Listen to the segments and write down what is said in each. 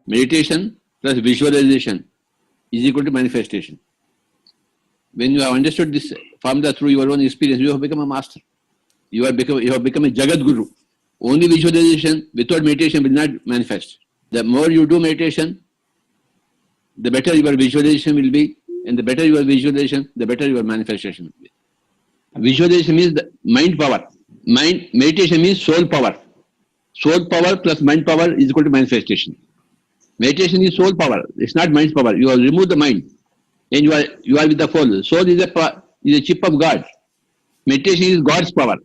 Meditation plus visualization is equal to manifestation. When you have understood this formula through your own experience, you have become a master. You have become a Jagat Guru. Only visualization without meditation will not manifest. The more you do meditation, the better your visualization will be, and the better your visualization, the better your manifestation will be. Visualization means the mind power. Meditation means soul power. Soul power plus mind power is equal to manifestation. Meditation is soul power. It's not mind's power. You have removed the mind, and you are with the soul. Soul is a chip of God. Meditation is God's power.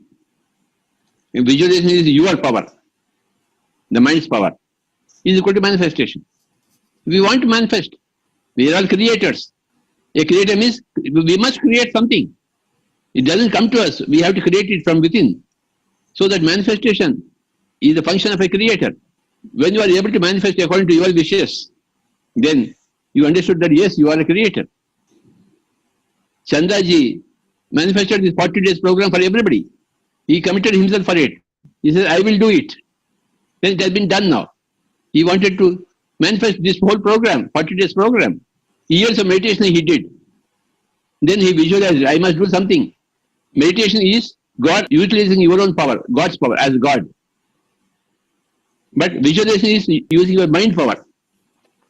And visualization is your power. The mind's power is equal to manifestation. We want to manifest. We are all creators. A creator means we must create something. It doesn't come to us. We have to create it from within. So that manifestation is a function of a creator. When you are able to manifest according to your wishes, then you understood that yes, you are a creator. Chandraji manifested this 40 days program for everybody. He committed himself for it. He said, I will do it. Then it has been done now. He wanted to manifest this whole program, 40 days program. Years of meditation he did. Then he visualized, I must do something. Meditation is God utilizing your own power, God's power as God. But visualization is using your mind power.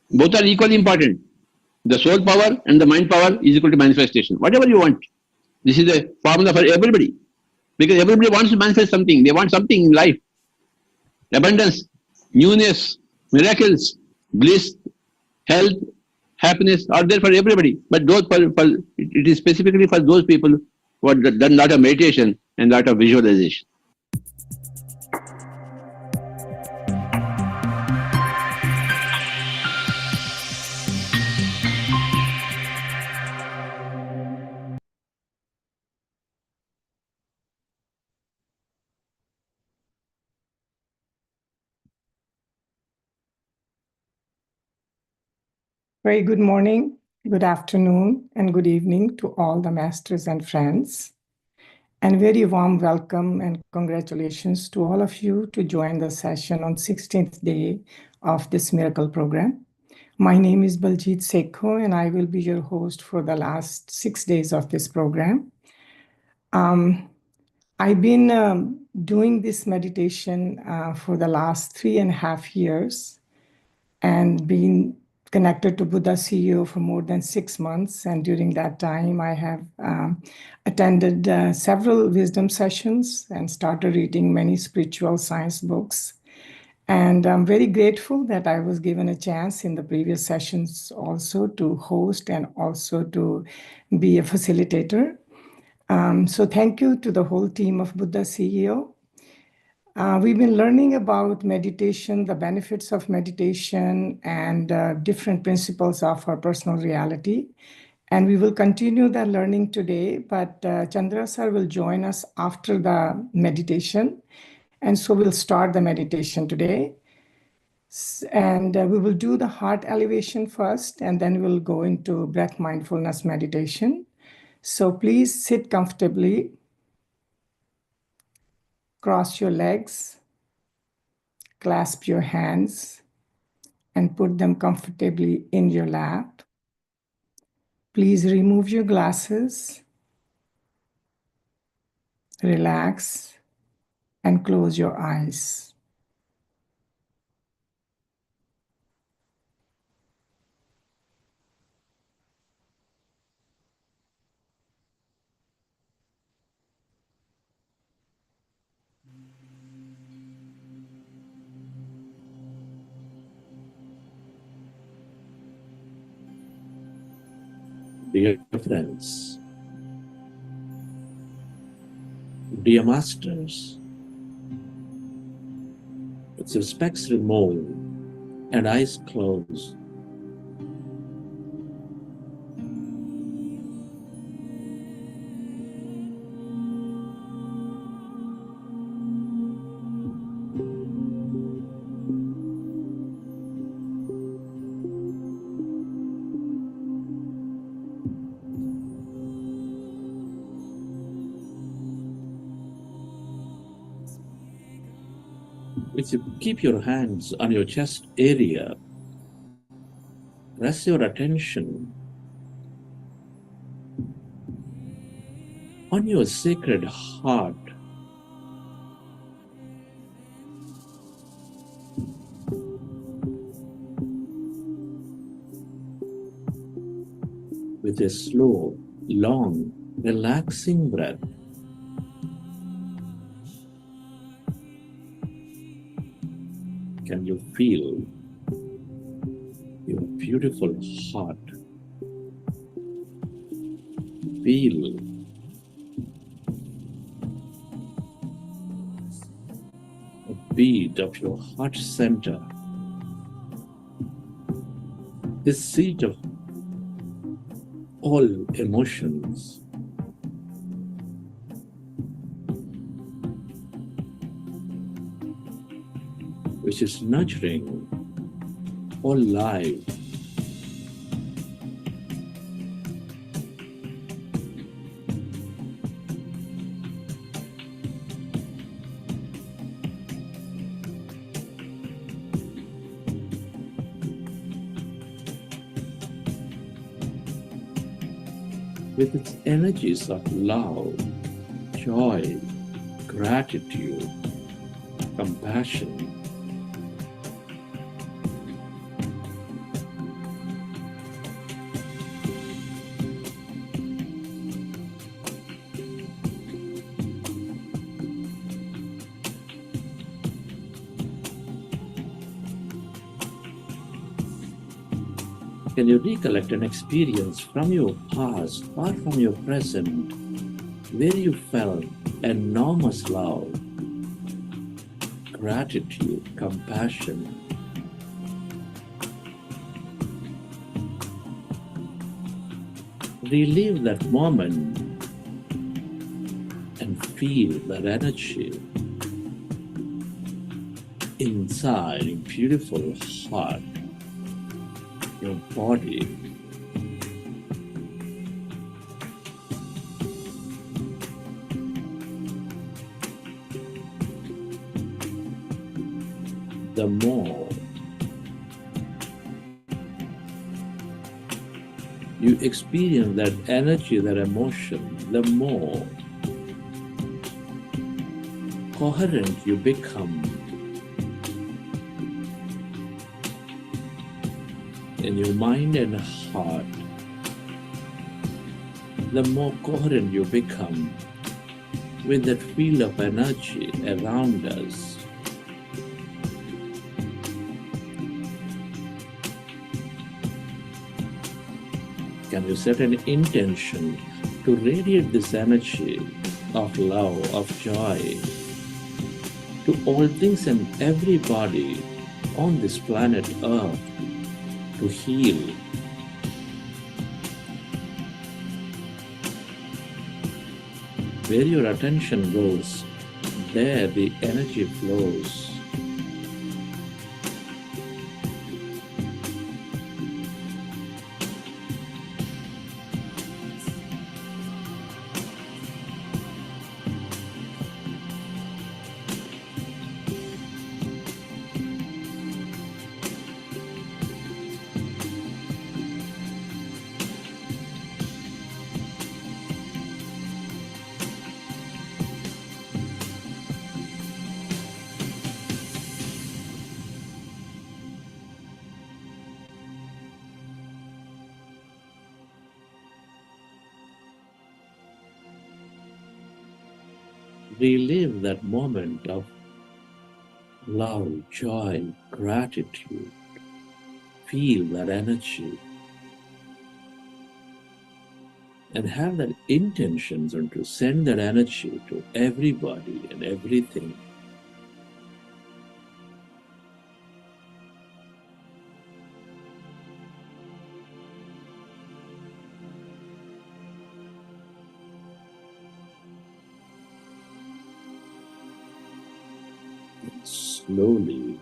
Both are equally important. The soul power and the mind power is equal to manifestation. Whatever you want. This is a formula for everybody. Because everybody wants to manifest something. They want something in life. Abundance, newness, miracles, bliss, health, happiness are there for everybody. But it is specifically for those people who have done a lot of meditation and a lot of visualization. Very good morning, good afternoon, and good evening to all the masters and friends. And very warm welcome and congratulations to all of you to join the session on 16th day of this miracle program. My name is Baljit Sekho, and I will be your host for the last 6 days of this program. I've been doing this meditation for the last 3.5 years and been connected to Buddha CEO for more than 6 months. And during that time, I have attended several wisdom sessions and started reading many spiritual science books. And I'm very grateful that I was given a chance in the previous sessions also to host and also to be a facilitator. So thank you to the whole team of Buddha CEO. We've been learning about meditation, the benefits of meditation, and different principles of our personal reality. And we will continue that learning today, but Chandra sir will join us after the meditation. And so we'll start the meditation today. And we will do the heart elevation first, and then we'll go into breath mindfulness meditation. So please sit comfortably. Cross your legs, clasp your hands, and put them comfortably in your lap. Please remove your glasses, relax, and close your eyes. Dear friends, dear masters, with your specs removed and eyes closed, if you keep your hands on your chest area, Rest your attention on your sacred heart. With a slow, long, relaxing breath. Can you feel your beautiful heart? Feel a beat of your heart center, the seat of all emotions. Which is nurturing all life. With its energies of love, joy, gratitude, compassion, can you recollect an experience from your past or from your present where you felt enormous love, gratitude, compassion? Relive that moment and feel that energy inside your beautiful heart, your body. The more you experience that energy, that emotion, the more coherent you become in your mind and heart, the more coherent you become with that field of energy around us. Can you set an intention to radiate this energy of love, of joy to all things and everybody on this planet Earth, to heal? Where your attention goes, there the energy flows. Relive that moment of love, joy, gratitude. Feel that energy. And have that intention and to send that energy to everybody and everything. Slowly,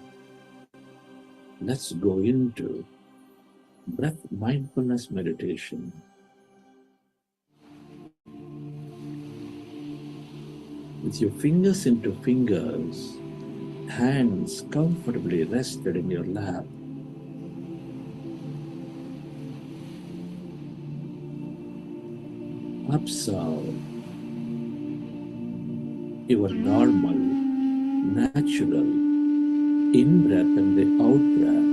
let's go into breath mindfulness meditation. With your fingers into fingers, hands comfortably rested in your lap. Observe your normal, natural in-breath and the out-breath.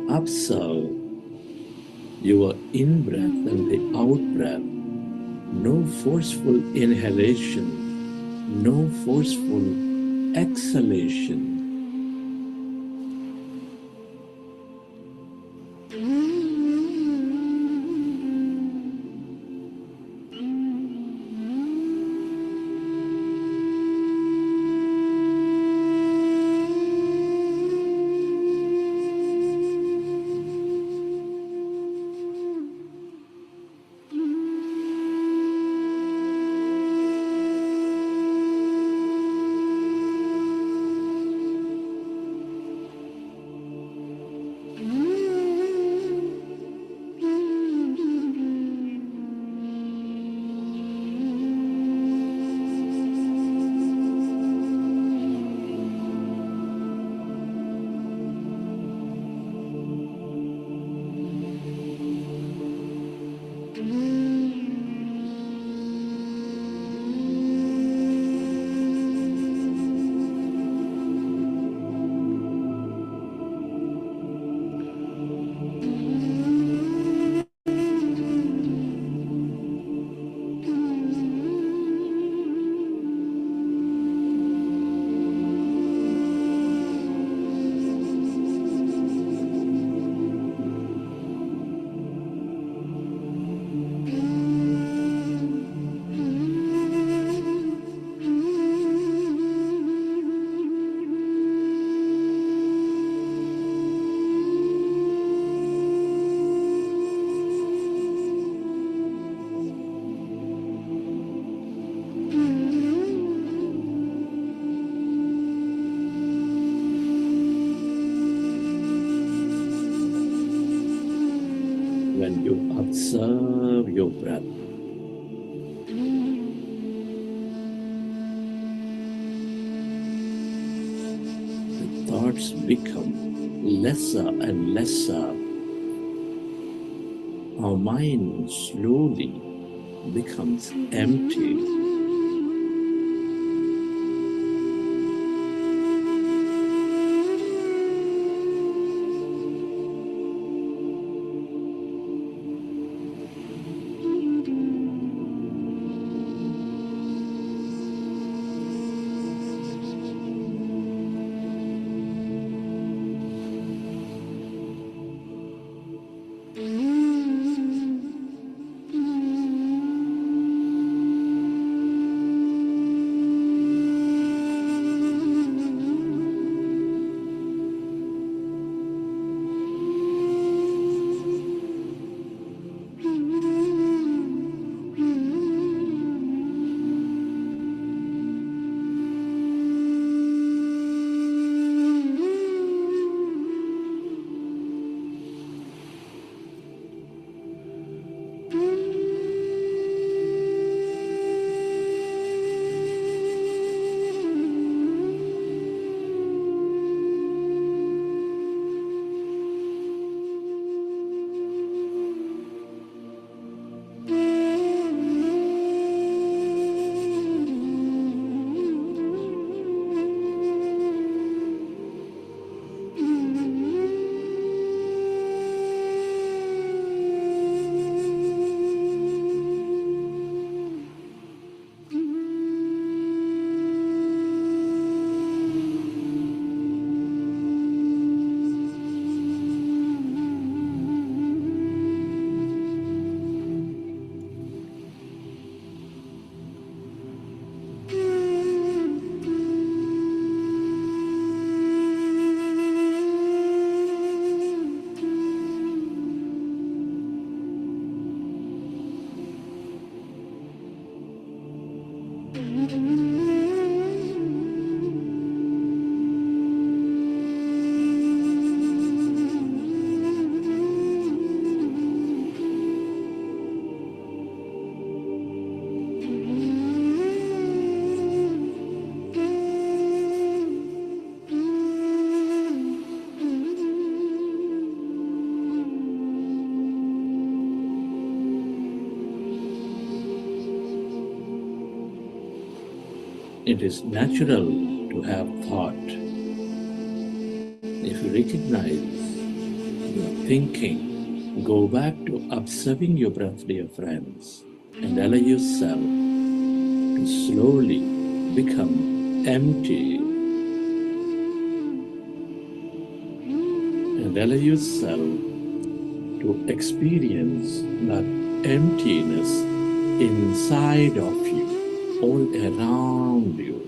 Observe your in-breath and the out-breath. No forceful inhalation, no forceful exhalation. When you observe your breath, the thoughts become lesser and lesser. Our mind slowly becomes empty. It is natural to have thought. If you recognize your thinking, go back to observing your breath, dear friends, and allow yourself to slowly become empty. And allow yourself to experience that emptiness inside of you, all around you.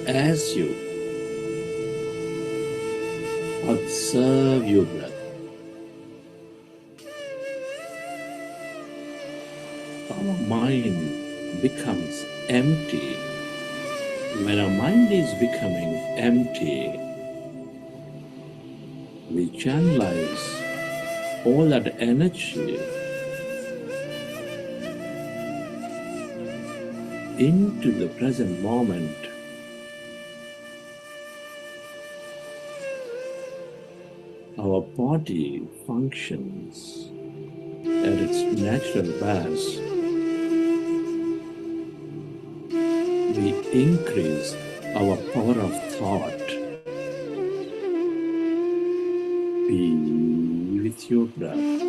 as you observe your breath, our mind becomes empty. When our mind is becoming empty, we channelize all that energy into the present moment. Our body functions at its natural best. We increase our power of thought. Be with your breath.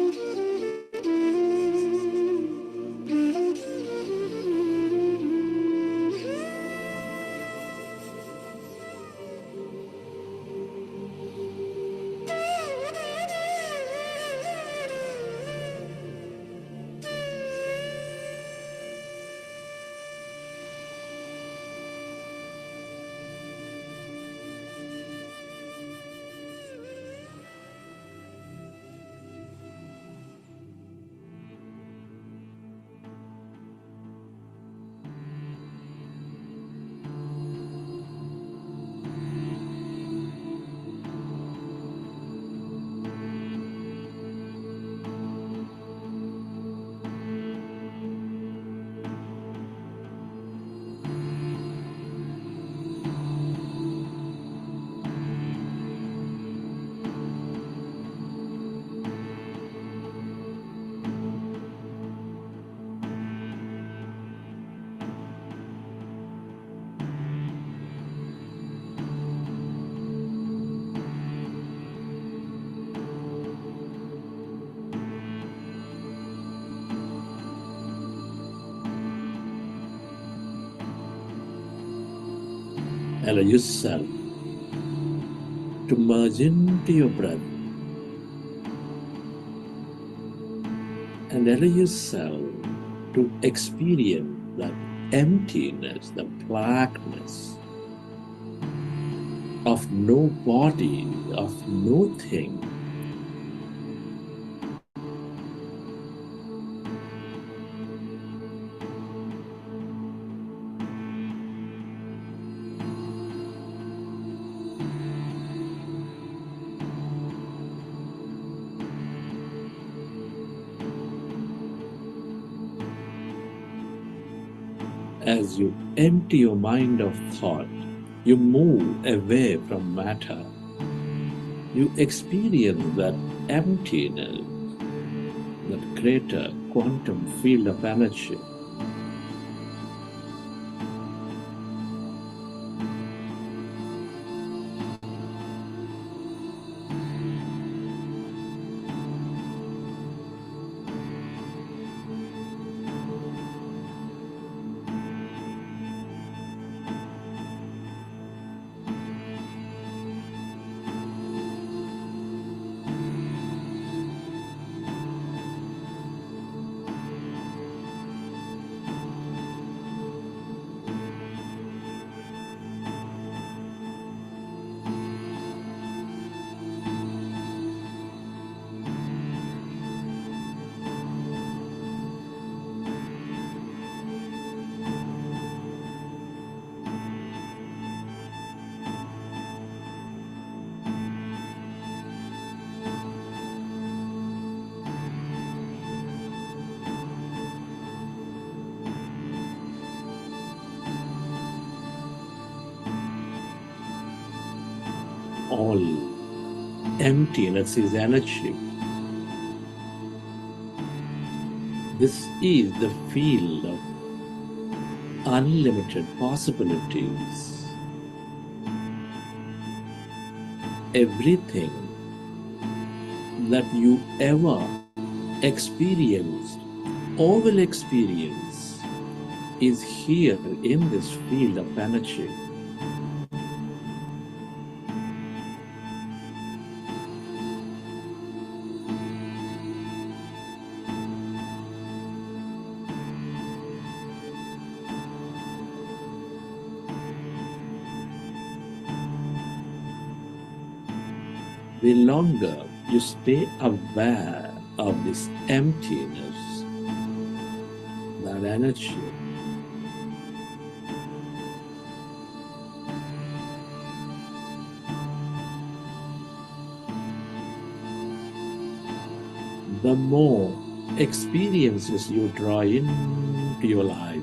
Allow yourself to merge into your breath and allow yourself to experience that emptiness, the blackness of no body, of no thing. As you empty your mind of thought, you move away from matter. You experience that emptiness, that greater quantum field of energy. All emptiness is energy. This is the field of unlimited possibilities. Everything that you ever experienced or will experience is here in this field of energy. the longer you stay aware of this emptiness, that energy, the more experiences you draw into your life.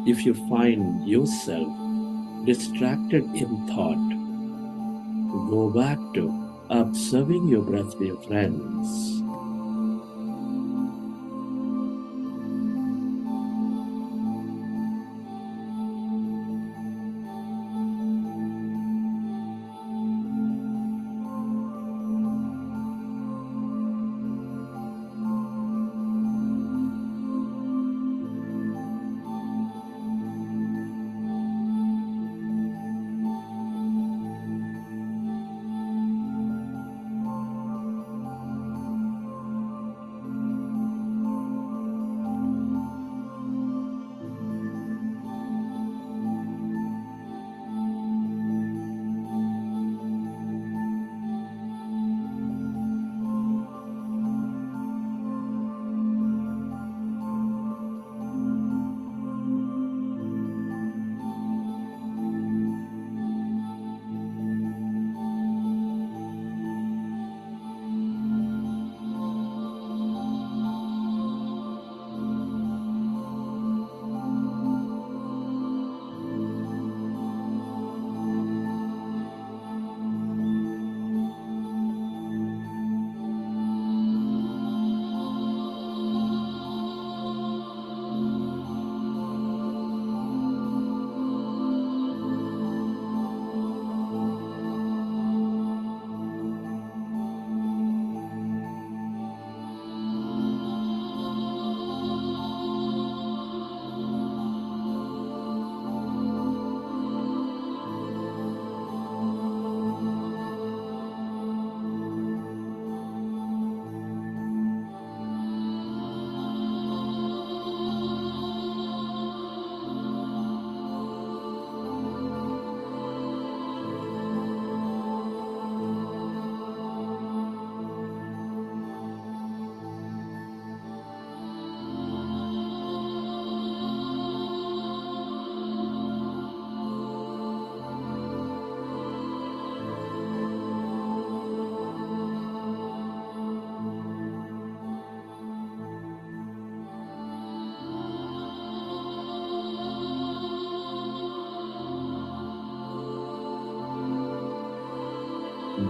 If you find yourself distracted in thought, go back to observing your breath, dear friends.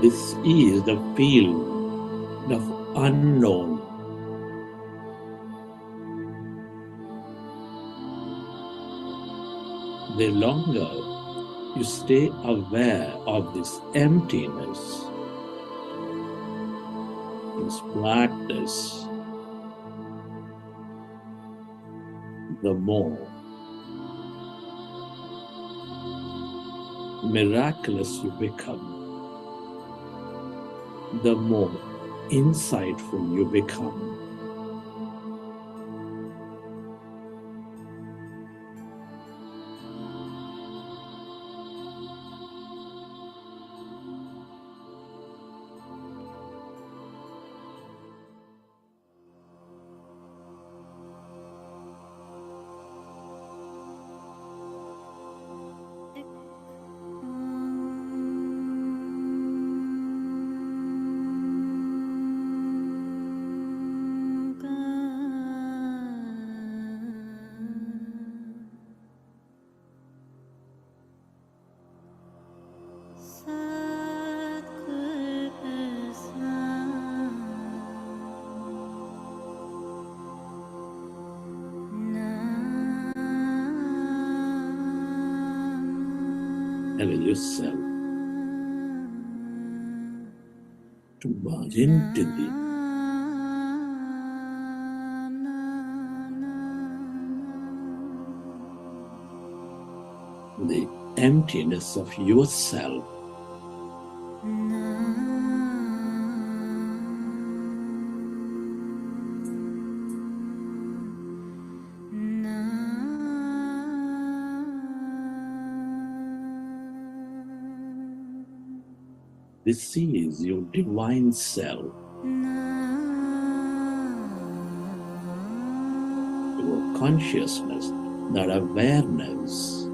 This is the field of unknown. The longer you stay aware of this emptiness, this blackness, the more miraculous you become, the more insightful you become. Allow yourself to merge into the emptiness of yourself. This is your divine self, your consciousness, that awareness.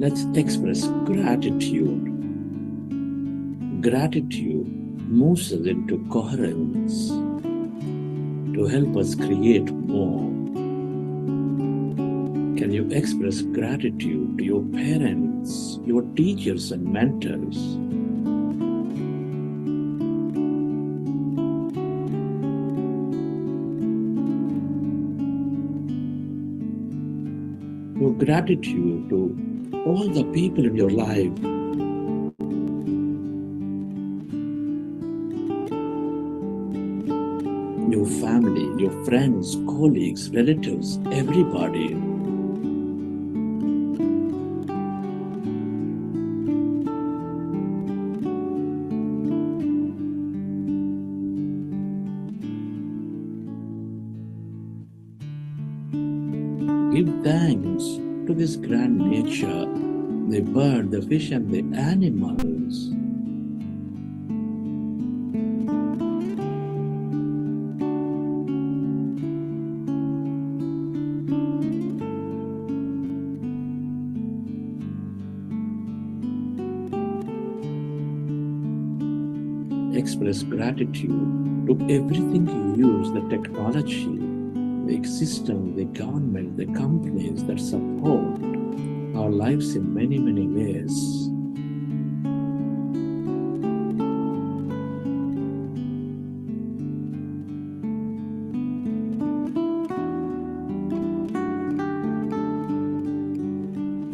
Let's express gratitude. Gratitude moves us into coherence to help us create more. Can you express gratitude to your parents, your teachers and mentors? Your gratitude to all the people in your life. Your family, your friends, colleagues, relatives, everybody. Give thanks to this grand nature, the bird, the fish, and the animals. Express gratitude to everything you use, the technology, the system, the government, the companies that support our lives in many, many ways.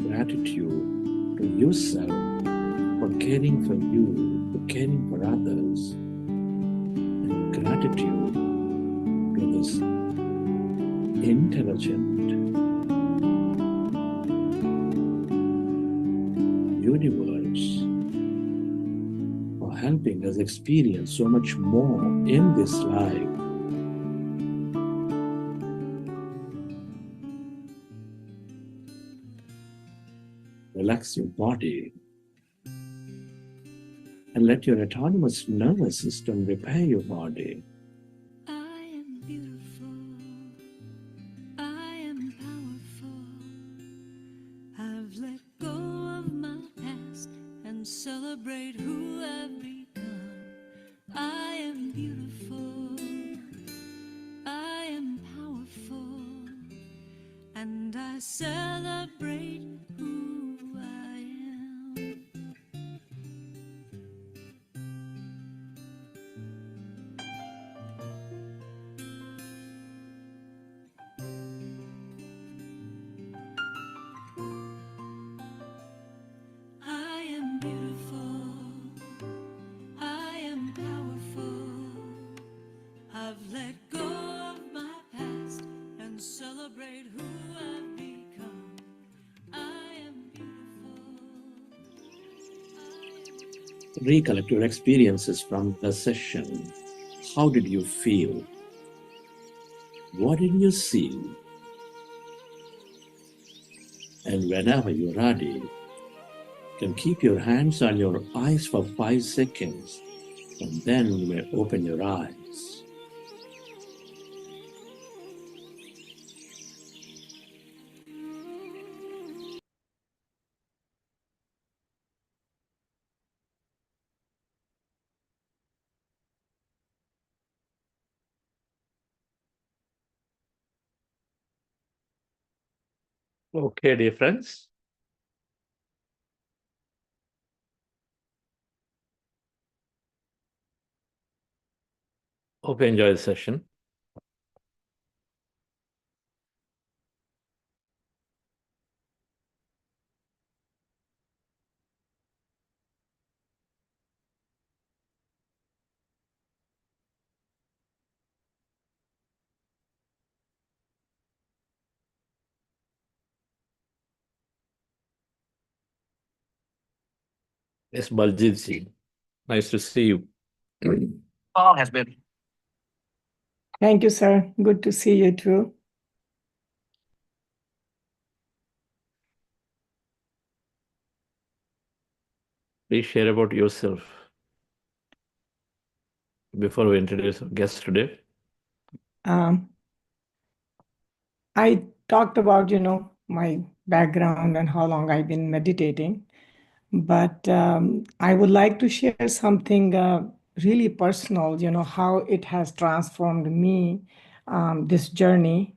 Gratitude to yourself for caring for you, for caring for others, and gratitude to this intelligent universe for helping us experience so much more in this life. Relax your body and let your autonomous nervous system repair your body. I am beautiful. I am powerful. I've let go of my past and celebrate who I've become. I am beautiful. I am powerful. And I celebrate who I am. I am beautiful. I am powerful. I've let go of my past and celebrate who I've become. I am beautiful. Recollect your experiences from the session. How did you feel? What did you see? And whenever you're ready, you can keep your hands on your eyes for 5 seconds, and then you may open your eyes. Okay, dear friends. Hope you enjoyed the session. Yes, Baljit ji. Nice to see you. Call has been. Thank you, sir. Good to see you too. Please share about yourself before we introduce our guest today. I talked about, my background and how long I've been meditating. But I would like to share something really personal, how it has transformed me, this journey.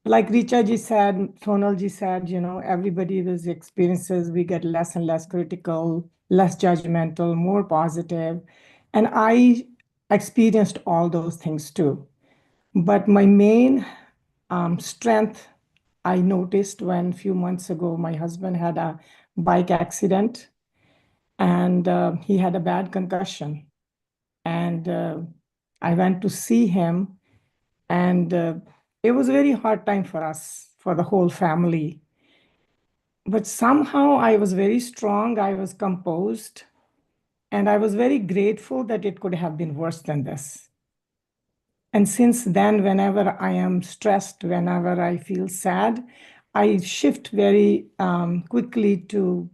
Like Richa ji said, Sonal ji said, everybody with experiences, we get less and less critical, less judgmental, more positive. And I experienced all those things too. But my main strength, I noticed when a few months ago, my husband had a bike accident and he had a bad concussion. And I went to see him, and it was a very hard time for us, for the whole family. But somehow I was very strong, I was composed, and I was very grateful that it could have been worse than this. And since then, whenever I am stressed, whenever I feel sad, I shift very quickly to,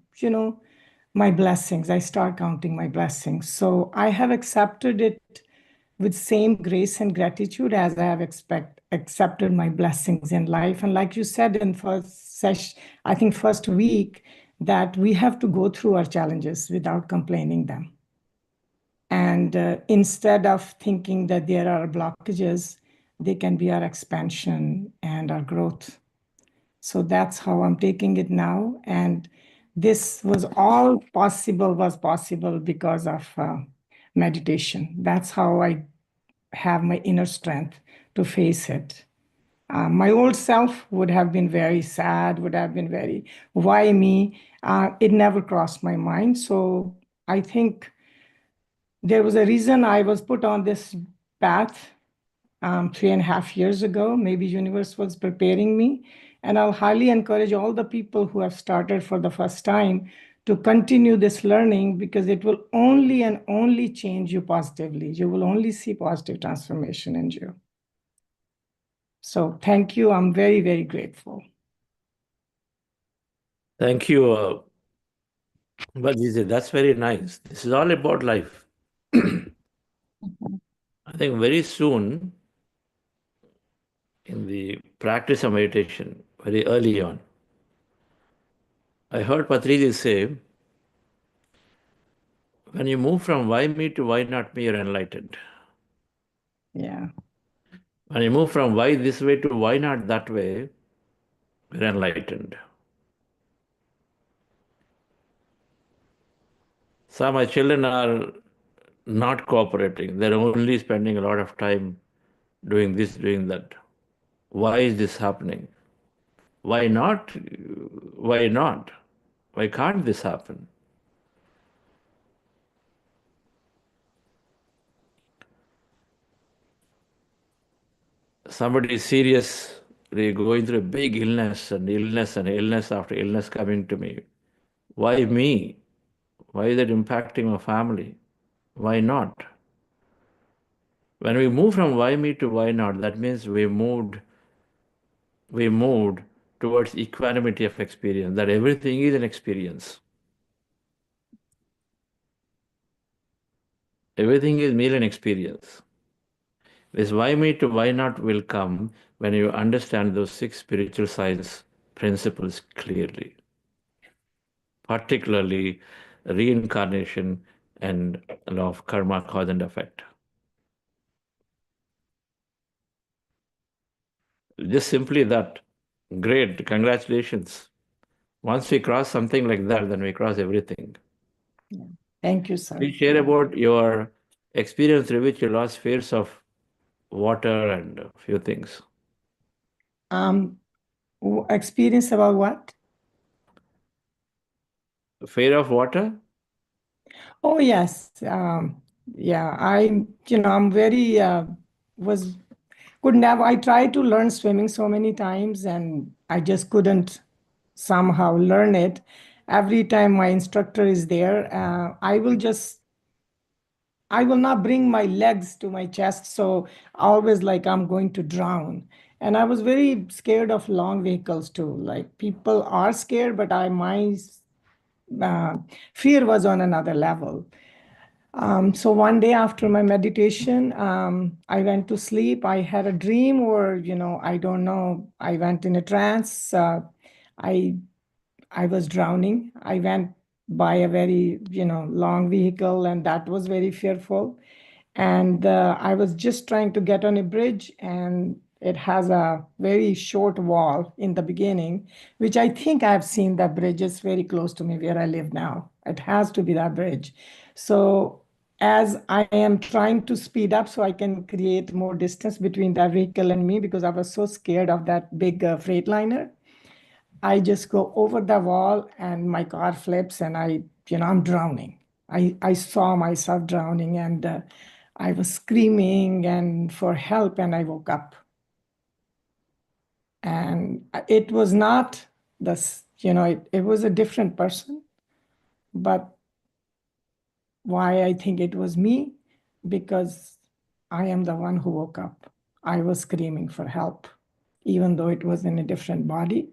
my blessings. I start counting my blessings. So I have accepted it with same grace and gratitude as I have accepted my blessings in life. And like you said in first session, I think first week, that we have to go through our challenges without complaining them. And instead of thinking that there are blockages, they can be our expansion and our growth. So that's how I'm taking it now. And this was possible because of meditation. That's how I have my inner strength to face it. My old self would have been very sad, would have been very, why me? It never crossed my mind. So I think there was a reason I was put on this path 3.5 years ago. Maybe universe was preparing me. And I'll highly encourage all the people who have started for the first time to continue this learning, because it will only and only change you positively. You will only see positive transformation in you. So thank you. I'm very, very grateful. Thank you, Bhajiji. That's very nice. This is all about life. I think very soon, in the practice of meditation, very early on, I heard Patriji say, when you move from why me to why not me, you're enlightened. Yeah. When you move from why this way to why not that way, you're enlightened. So my children are not cooperating. They're only spending a lot of time doing this, doing that. Why is this happening? Why not? Why not? Why can't this happen? Somebody is seriously going through a big illness and illness and illness after illness coming to me. Why me? Why is it impacting my family? Why not? When we move from why me to why not, that means we moved towards equanimity of experience, that everything is an experience. Everything is merely an experience. This why me to why not will come when you understand those 6 spiritual science principles clearly, particularly reincarnation and law of karma, cause and effect. Just simply that. Great, congratulations. Once we cross something like that, then we cross everything. Yeah. Thank you, sir. Please share about your experience through which you lost fears of water and a few things. Experience about what? Fear of water? Oh, yes. Yeah, I'm very, I tried to learn swimming so many times and I just couldn't somehow learn it. Every time my instructor is there, I will not bring my legs to my chest. So always like I'm going to drown. And I was very scared of long vehicles too. Like people are scared, but my fear was on another level. So one day after my meditation, I went to sleep. I had a dream, or I don't know. I went in a trance. I I was drowning. I went by a very long vehicle, and that was very fearful. And I was just trying to get on a bridge, and it has a very short wall in the beginning, which I think I've seen. That bridge is very close to me where I live now. It has to be that bridge. So as I am trying to speed up so I can create more distance between that vehicle and me, because I was so scared of that big Freightliner, I just go over the wall and my car flips, and I'm drowning. I saw myself drowning, and I was screaming and for help, and I woke up. And it was not this, it was a different person. But why I think it was me? Because I am the one who woke up. I was screaming for help, even though it was in a different body.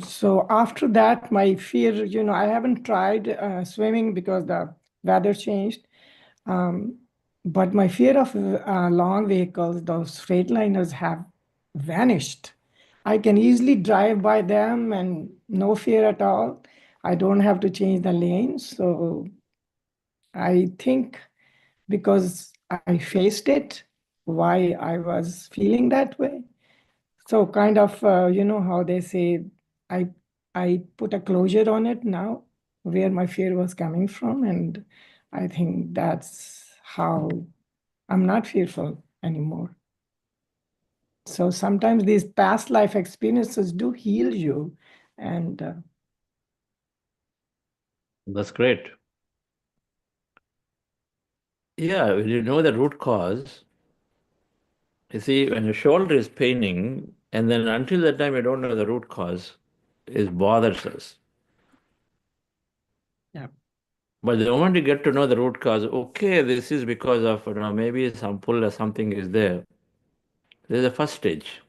So after that, my fear, I haven't tried swimming because the weather changed. But my fear of long vehicles, those Freightliners, have vanished. I can easily drive by them and no fear at all. I don't have to change the lanes. So I think because I faced it, why I was feeling that way. So kind of, how they say, I I put a closure on it now, where my fear was coming from, and I think that's how I'm not fearful anymore. So sometimes these past life experiences do heal you, and That's great. Yeah, when you know the root cause, you see, when your shoulder is paining, and then until that time you don't know the root cause, it bothers us. yeah, But the moment you get to know the root cause, okay, this is because of, maybe some pull or something is there. This is the first stage.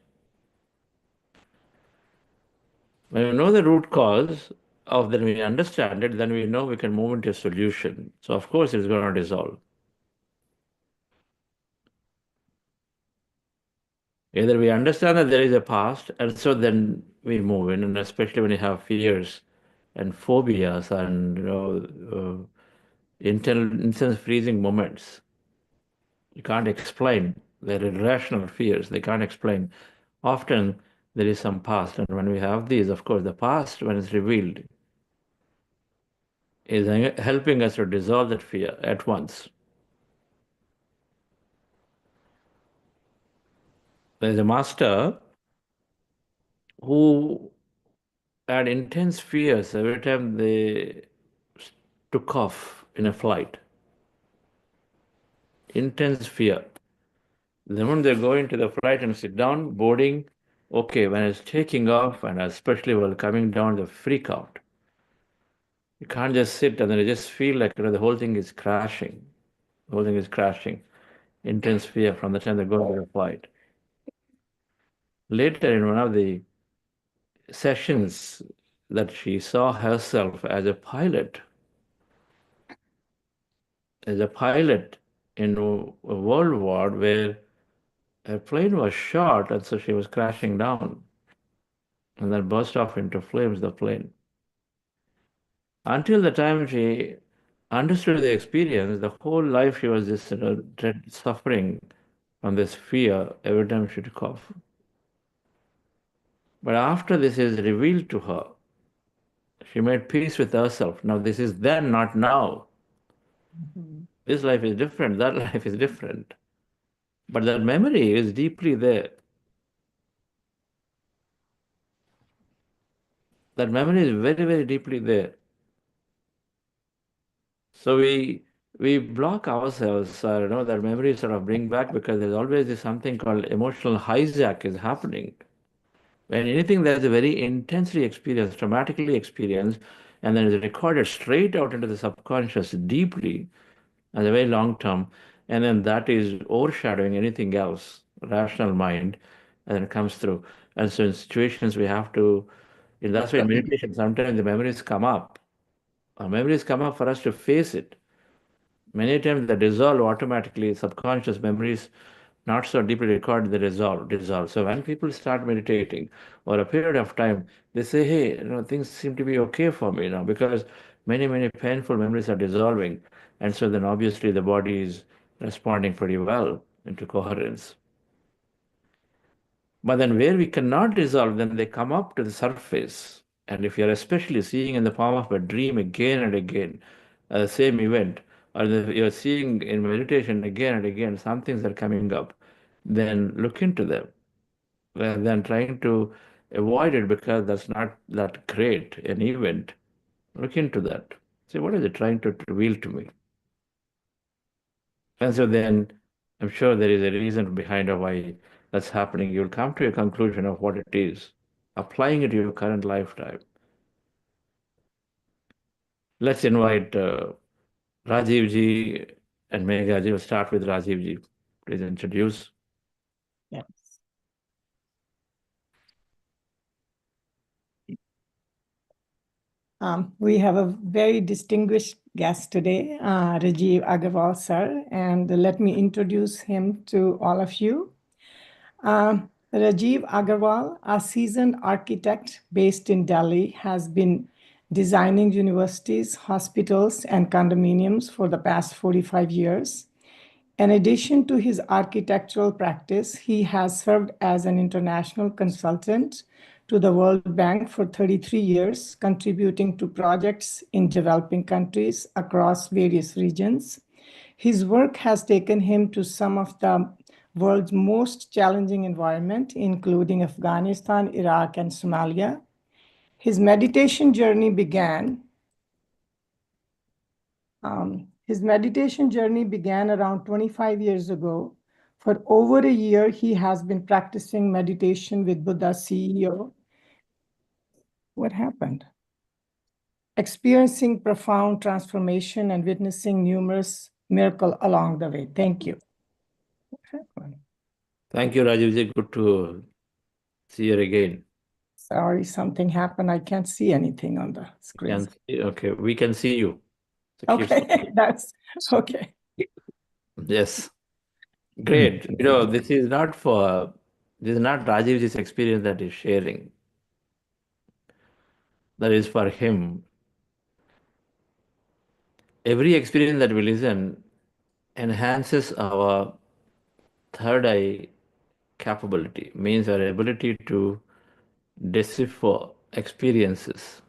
When we know the root cause of then we understand it, then we know we can move into a solution. So of course it's going to dissolve. Either we understand that there is a past, and so then we move in, and especially when you have fears and phobias and intense freezing moments. You can't explain. They're irrational fears. They can't explain. Often there is some past, and when we have these, of course, the past, when it's revealed, is helping us to dissolve that fear at once. There's a master who had intense fears every time they took off in a flight. Intense fear. The moment they go into the flight and sit down, boarding, okay, when it's taking off, and especially while coming down, the freak out. You can't just sit and then you just feel like the whole thing is crashing. The whole thing is crashing. Intense fear from the time they go into the flight. Later, in one of the sessions, that she saw herself as a pilot in a world war where her plane was shot, and so she was crashing down and then burst off into flames, the plane. Until the time she understood the experience, the whole life she was just suffering from this fear every time she took off. But after this is revealed to her, she made peace with herself. Now, this is then, not now. This life is different, that life is different. But that memory is deeply there. That memory is very, very deeply there. So we block ourselves, that memory sort of bring back, because there's always this something called emotional hijack is happening. When anything that is very intensely experienced, traumatically experienced, and then is recorded straight out into the subconscious deeply as a very long term, and then that is overshadowing anything else, rational mind, and then it comes through. And so in situations we have to, that's why in meditation sometimes the memories come up. Our memories come up for us to face it. Many times they dissolve automatically, subconscious memories not so deeply recorded, they dissolve. So when people start meditating over a period of time, they say, hey, things seem to be okay for me now because many painful memories are dissolving. And so then obviously the body is responding pretty well into coherence. But then where we cannot resolve, then they come up to the surface. And if you're especially seeing in the form of a dream again and again, the same event, or you're seeing in meditation again and again, some things are coming up, then look into them rather than trying to avoid it because that's not that great an event. Look into that. See, what is it trying to reveal to me? And so then I'm sure there is a reason behind why that's happening. You'll come to a conclusion of what it is, applying it to your current lifetime. Let's invite Rajiv ji and Megha ji. We'll start with Rajiv ji. Please introduce. Yes. We have a very distinguished guest today, Rajiv Agarwal sir, and let me introduce him to all of you. Rajiv Agarwal, a seasoned architect based in Delhi, has been designing universities, hospitals, and condominiums for the past 45 years. In addition to his architectural practice, he has served as an international consultant to the World Bank for 33 years, contributing to projects in developing countries across various regions. His work has taken him to some of the world's most challenging environments, including Afghanistan, Iraq, and Somalia. His meditation journey began around 25 years ago. For over a year, he has been practicing meditation with Buddha CEO. What happened? Experiencing profound transformation and witnessing numerous miracles along the way. Thank you. What happened? Thank you, Rajiv ji. Good to see you again. Sorry, something happened. I can't see anything on the screen. Okay, we can see you. So keep Okay, that's okay. Yes. Great. This is not Rajiv ji's experience that he's sharing. That is for him. Every experience that we listen enhances our third eye capability, means our ability to decipher experiences.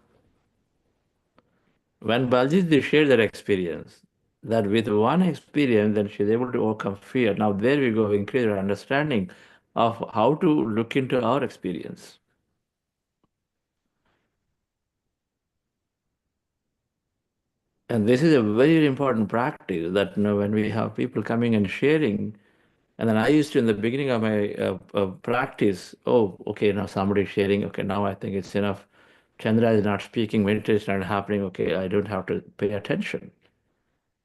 When Baljit shared that experience, that with one experience, then she's able to overcome fear. Now there we go, increase our understanding of how to look into our experience. And this is a very important practice that when we have people coming and sharing, and then I used to, in the beginning of my practice, oh, okay, now somebody's sharing, okay, now I think it's enough. Chandra is not speaking, meditation is not happening, okay, I don't have to pay attention.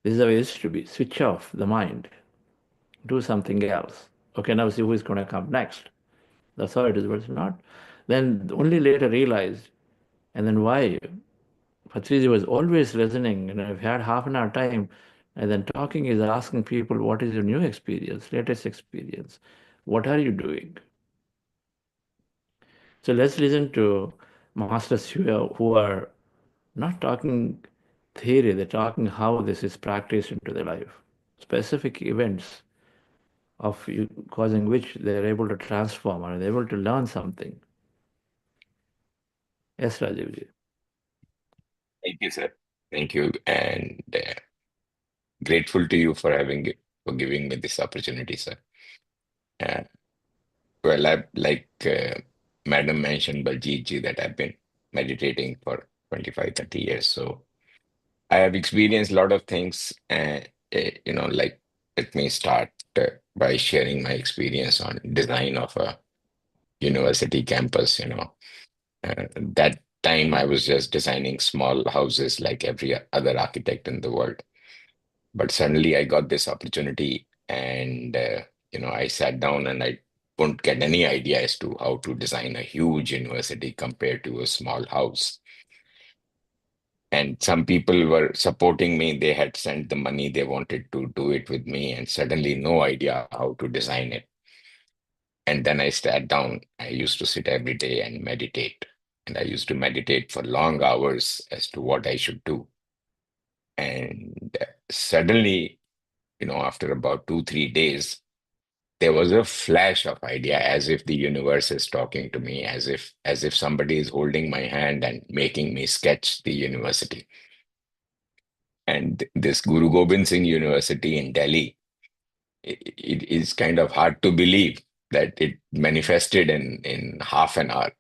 This is how it used to be. Switch off the mind. Do something else. Okay, now see who is going to come next. That's how it is, but it's not. Then only later realized, and then why? Patriji was always listening, I've had half an hour time, and then talking is asking people, what is your new experience, latest experience? What are you doing? So let's listen to masters who are not talking theory, they're talking how this is practiced into their life. Specific events of you causing which they're able to transform or they're able to learn something. Yes, Rajivji. Thank you, sir. Thank you, and grateful to you for giving me this opportunity, sir. Well, like Madam mentioned, Baljit ji, that I've been meditating for 25, 30 years. So I have experienced a lot of things, and like let me start by sharing my experience on design of a university campus. That time I was just designing small houses like every other architect in the world. But suddenly I got this opportunity, and I sat down and I wouldn't get any idea as to how to design a huge university compared to a small house. And some people were supporting me. They had sent the money. They wanted to do it with me, and suddenly no idea how to design it. And then I sat down. I used to sit every day and meditate. And I used to meditate for long hours as to what I should do. And suddenly, after about 2, 3 days, there was a flash of idea, as if the universe is talking to me, as if somebody is holding my hand and making me sketch the university. And this Guru Gobind Singh University in Delhi, it is kind of hard to believe that it manifested in half an hour.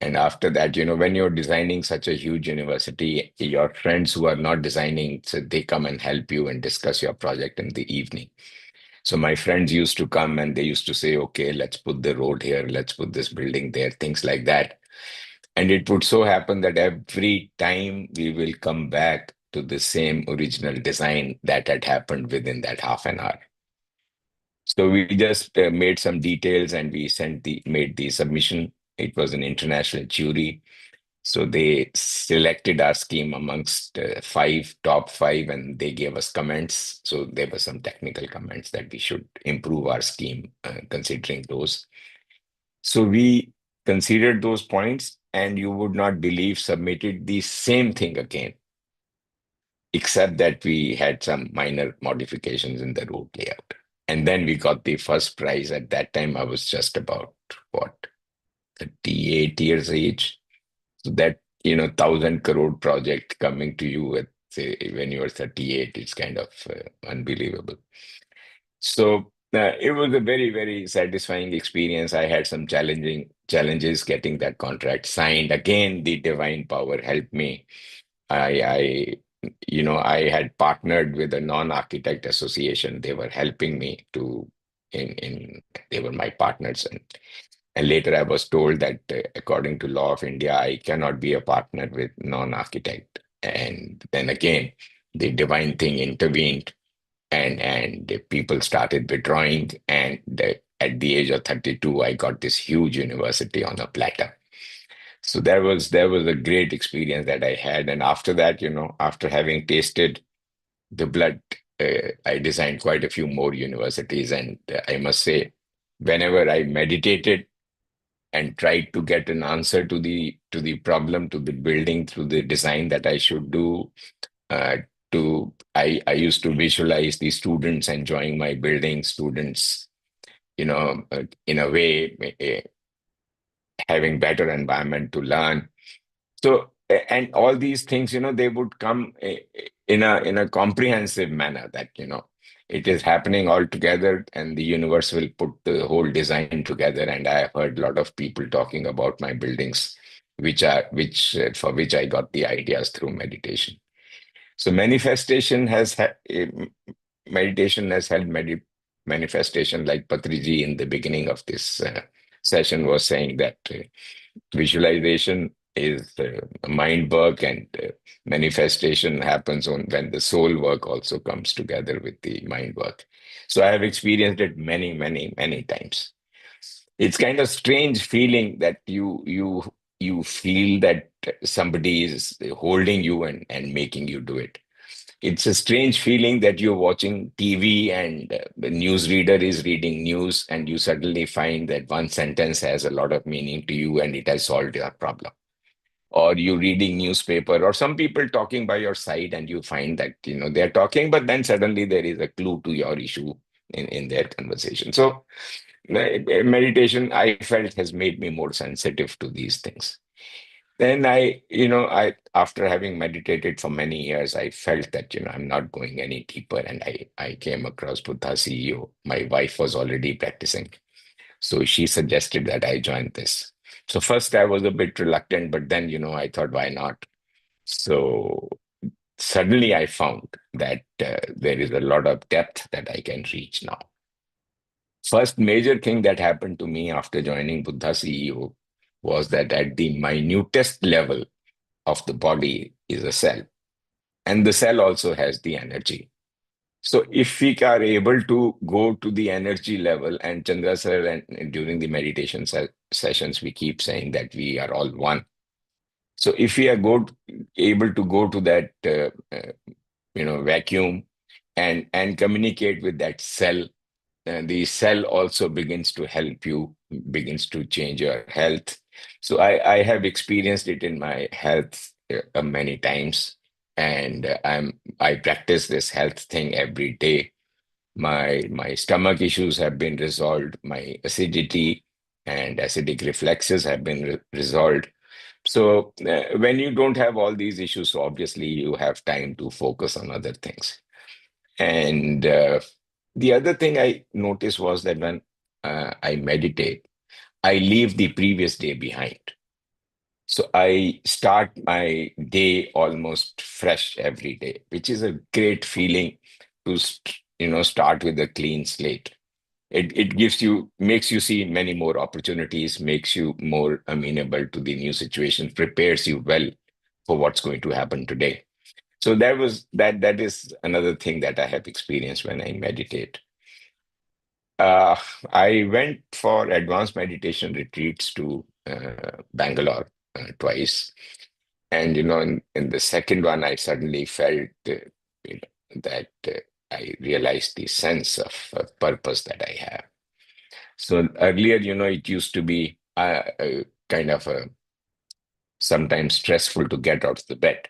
And after that, when you're designing such a huge university, your friends who are not designing, so they come and help you and discuss your project in the evening. So my friends used to come and they used to say, okay, let's put the road here, let's put this building there, things like that. And it would so happen that every time we will come back to the same original design that had happened within that half an hour. So we just made some details and we made the submission. It was an international jury. So they selected our scheme amongst top five, and they gave us comments. So there were some technical comments that we should improve our scheme, considering those. So we considered those points, and you would not believe, submitted the same thing again, except that we had some minor modifications in the road layout. And then we got the first prize. At that time, I was just about, 38 years age. So that, 1,000 crore project coming to you at, say, when you were 38, it's kind of unbelievable. So it was a very, very satisfying experience. I had some challenges getting that contract signed. Again, the divine power helped me. I had partnered with a non-architect association. They were helping me they were my partners. And later I was told that according to law of India, I cannot be a partner with non-architect. And then again, the divine thing intervened, and the people started withdrawing. And at the age of 32, I got this huge university on a platter. So that was a great experience that I had. And after that, after having tasted the blood, I designed quite a few more universities. And I must say, whenever I meditated and tried to get an answer to the problem, to the building, through the design that I should do, I used to visualize the students enjoying my building, students, in a way, having better environment to learn. So, and all these things, they would come in a comprehensive manner, that, it is happening all together, and the universe will put the whole design together. And I have heard a lot of people talking about my buildings, for which I got the ideas through meditation. So meditation has helped manifestation, like Patriji in the beginning of this session was saying, that visualization is mind work, and manifestation happens when the soul work also comes together with the mind work. So I have experienced it many, many, many times. It's kind of strange feeling that you feel that somebody is holding you and making you do it. It's a strange feeling that you're watching TV and the newsreader is reading news, and you suddenly find that one sentence has a lot of meaning to you and it has solved your problem. Or you reading newspaper, or some people talking by your side, and you find that they're talking, but then suddenly there is a clue to your issue in their conversation. So meditation, I felt, has made me more sensitive to these things. Then after having meditated for many years, I felt that, I'm not going any deeper. And I came across Buddha CEO. My wife was already practicing. So she suggested that I join this. So first I was a bit reluctant, but then, I thought, why not? So suddenly I found that there is a lot of depth that I can reach now. First major thing that happened to me after joining Buddha CEO was that at the minutest level of the body is a cell, and the cell also has the energy. So if we are able to go to the energy level, and Chandra sir, and during the meditation sessions, we keep saying that we are all one. So if we are able to go to that vacuum and communicate with that cell, the cell also begins to help you, begins to change your health. So I have experienced it in my health many times, and I practice this health thing every day. My stomach issues have been resolved. My acidity and acidic reflexes have been resolved. So when you don't have all these issues, so obviously you have time to focus on other things. And the other thing I noticed was that when I meditate, I leave the previous day behind. So I start my day almost fresh every day, which is a great feeling to start with a clean slate. It makes you see many more opportunities, makes you more amenable to the new situation, prepares you well for what's going to happen today. So that is another thing that I have experienced when I meditate. Uh, I went for advanced meditation retreats to Bangalore twice. And, in the second one, I suddenly felt that I realized the sense of purpose that I have. So earlier, it used to be kind of sometimes stressful to get out of the bed.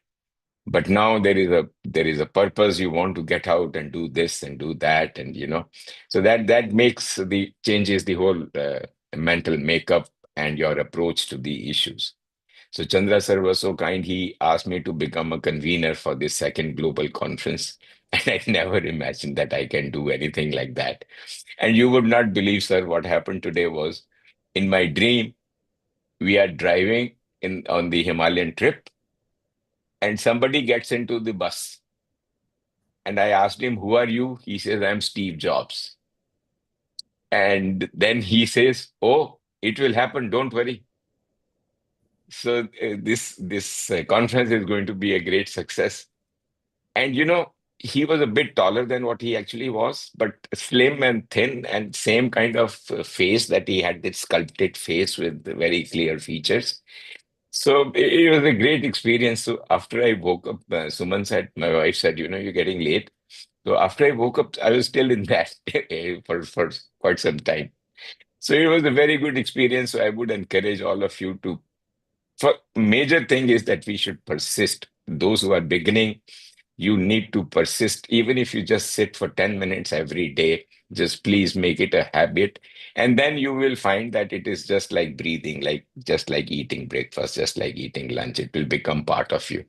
But now there is a purpose. You want to get out and do this and do that, and so that changes the whole mental makeup and your approach to the issues. So Chandra sir was so kind. He asked me to become a convener for this second global conference. And I never imagined that I can do anything like that. And you would not believe, sir, what happened today was in my dream, we are driving on the Himalayan trip, and somebody gets into the bus. And I asked him, "Who are you?" He says, "I'm Steve Jobs." And then he says, "Oh, it will happen. Don't worry." So this conference is going to be a great success. And he was a bit taller than what he actually was, but slim and thin, and same kind of face that he had, this sculpted face with very clear features. So it was a great experience. So after I woke up, my wife said, "You're getting late." So after I woke up, I was still in that for quite some time. So it was a very good experience. So I would encourage all of you to. For major thing is that we should persist. Those who are beginning, you need to persist. Even if you just sit for 10 minutes every day, just please make it a habit. And then you will find that it is just like breathing, just like eating breakfast, just like eating lunch. It will become part of you.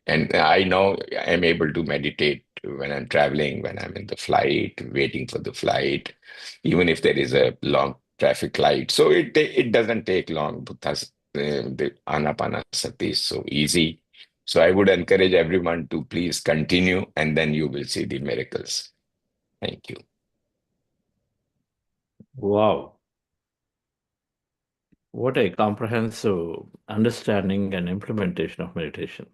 And I know I'm able to meditate when I'm traveling, when I'm in the flight, waiting for the flight, even if there is a long traffic light. So it doesn't take long, because the Anapanasati is so easy. So I would encourage everyone to please continue, and then you will see the miracles. Thank you. Wow. What a comprehensive understanding and implementation of meditation.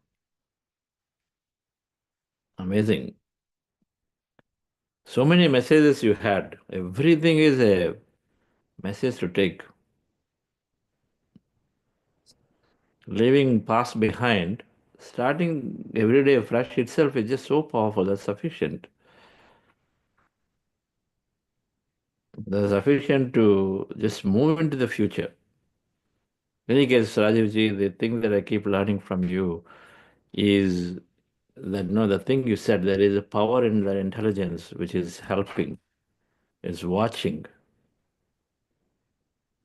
Amazing. So many messages you had. Everything is a message to take. Leaving past behind, starting every day fresh itself is just so powerful. That's sufficient. That's sufficient to just move into the future. In any case, Rajivji, the thing that I keep learning from you is that the thing you said, there is a power in the intelligence which is helping, is watching.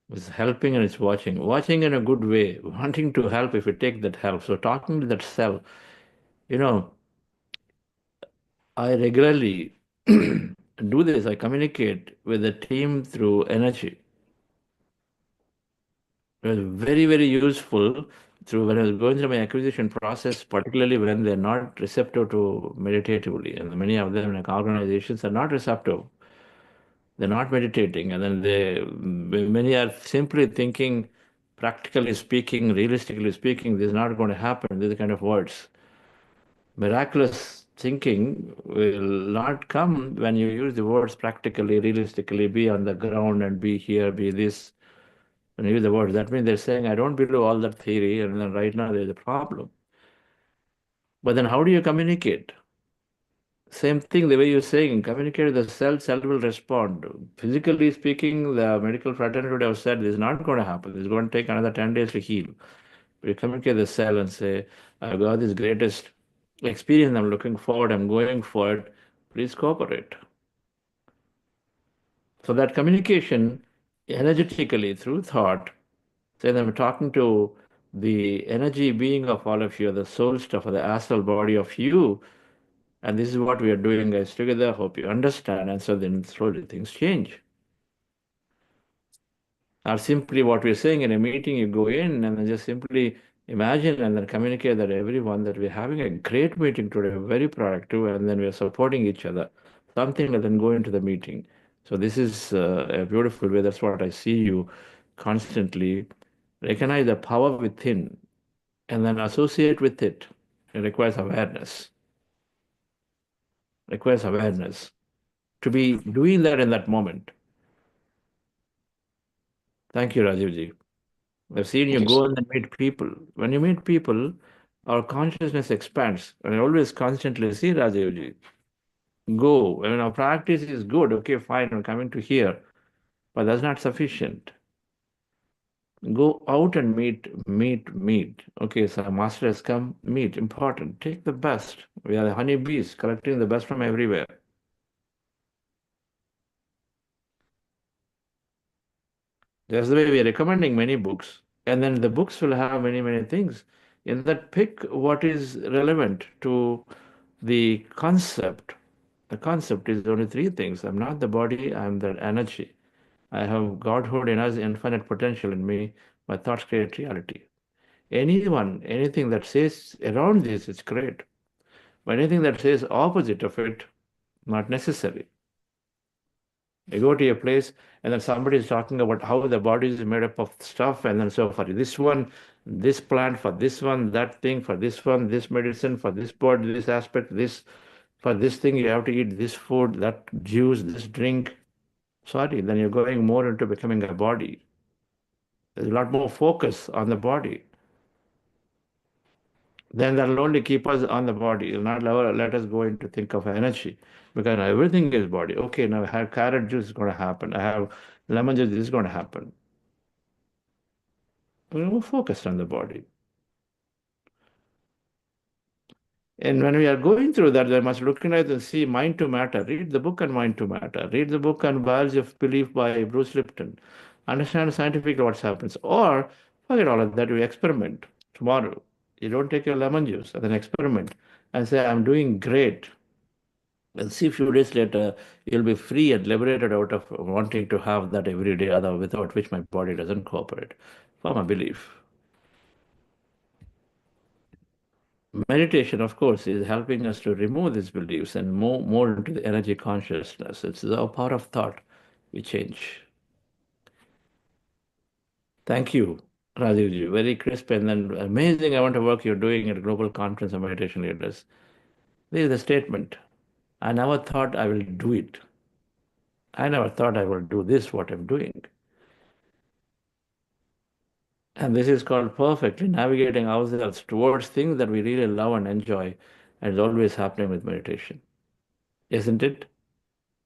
It's helping and it's watching. Watching in a good way, wanting to help if you take that help. So talking to that self, I regularly do this. I communicate with the team through energy. It was very, very useful when I was going through my acquisition process, particularly when they're not receptive to meditatively. And many of them, like organizations, are not receptive. They're not meditating. And then many are simply thinking, practically speaking, realistically speaking, this is not going to happen. These kind of words. Miraculous thinking will not come when you use the words practically, realistically, be on the ground and be here, be this. When I use the word, that means they're saying, I don't believe all that theory, and then right now there's a problem. But then how do you communicate? Same thing, the way you're saying, communicate with the cell will respond. Physically speaking, the medical fraternity would have said this is not going to happen. This is going to take another 10 days to heal. But you communicate the cell and say, I've got this greatest experience, I'm looking forward, I'm going for it. Please cooperate. So that communication energetically through thought, say that I'm talking to the energy being of all of you, the soul stuff of the astral body of you, and this is what we are doing guys together. Hope you understand. And so then slowly things change. Or simply what we're saying in a meeting, you go in and then just simply imagine and then communicate that everyone that we're having a great meeting today, very productive, and then we're supporting each other. Something and then go into the meeting. So this is a beautiful way. That's what I see you constantly recognize the power within and then associate with it. It requires awareness. Requires awareness to be doing that in that moment. Thank you, Rajivji. I've seen you Yes. go and meet people. When you meet people, our consciousness expands. And I always constantly see Rajivji. Go. When our practice is good, okay, fine, I'm coming to here. But that's not sufficient. Go out and meet. Okay, so master has come, meet. Important. Take the best. We are the honeybees collecting the best from everywhere. That's the way we are recommending many books. And then the books will have many things. In that, pick what is relevant to the concept. The concept is only three things. I'm not the body, I'm the energy. I have Godhood in us, infinite potential in me. My thoughts create reality. Anything that says around this is great. But anything that says opposite of it, not necessary. You go to a place and then somebody is talking about how the body is made up of stuff, and then so for this one, this plant, for this one, that thing, for this one, this medicine, for this body, this aspect, this, for this thing, you have to eat this food, that juice, this drink. Sorry, then you're going more into becoming a body. There's a lot more focus on the body. Then that'll only keep us on the body. It'll not let us go into think of energy. Because everything is body. Okay, now I have carrot juice is going to happen. I have lemon juice, this is going to happen. We're more focused on the body. And when we are going through that, they must look at it and see Mind to Matter. Read the book on Mind to Matter. Read the book on Biology of Belief by Bruce Lipton. Understand scientifically what happens. Or forget all of that, you experiment tomorrow. You don't take your lemon juice as an experiment and say, I'm doing great. And see, a few days later, you'll be free and liberated out of wanting to have that every day, other without which my body doesn't cooperate. Form a belief. Meditation, of course, is helping us to remove these beliefs and more into the energy consciousness. It's the power of thought we change. Thank you, Rajivji. Very crisp and then amazing amount of work you're doing at Global Conference of Meditation Leaders. This is the statement. I never thought I will do it. I never thought I will do this, what I'm doing. And this is called perfectly navigating ourselves towards things that we really love and enjoy. And it's always happening with meditation. Isn't it,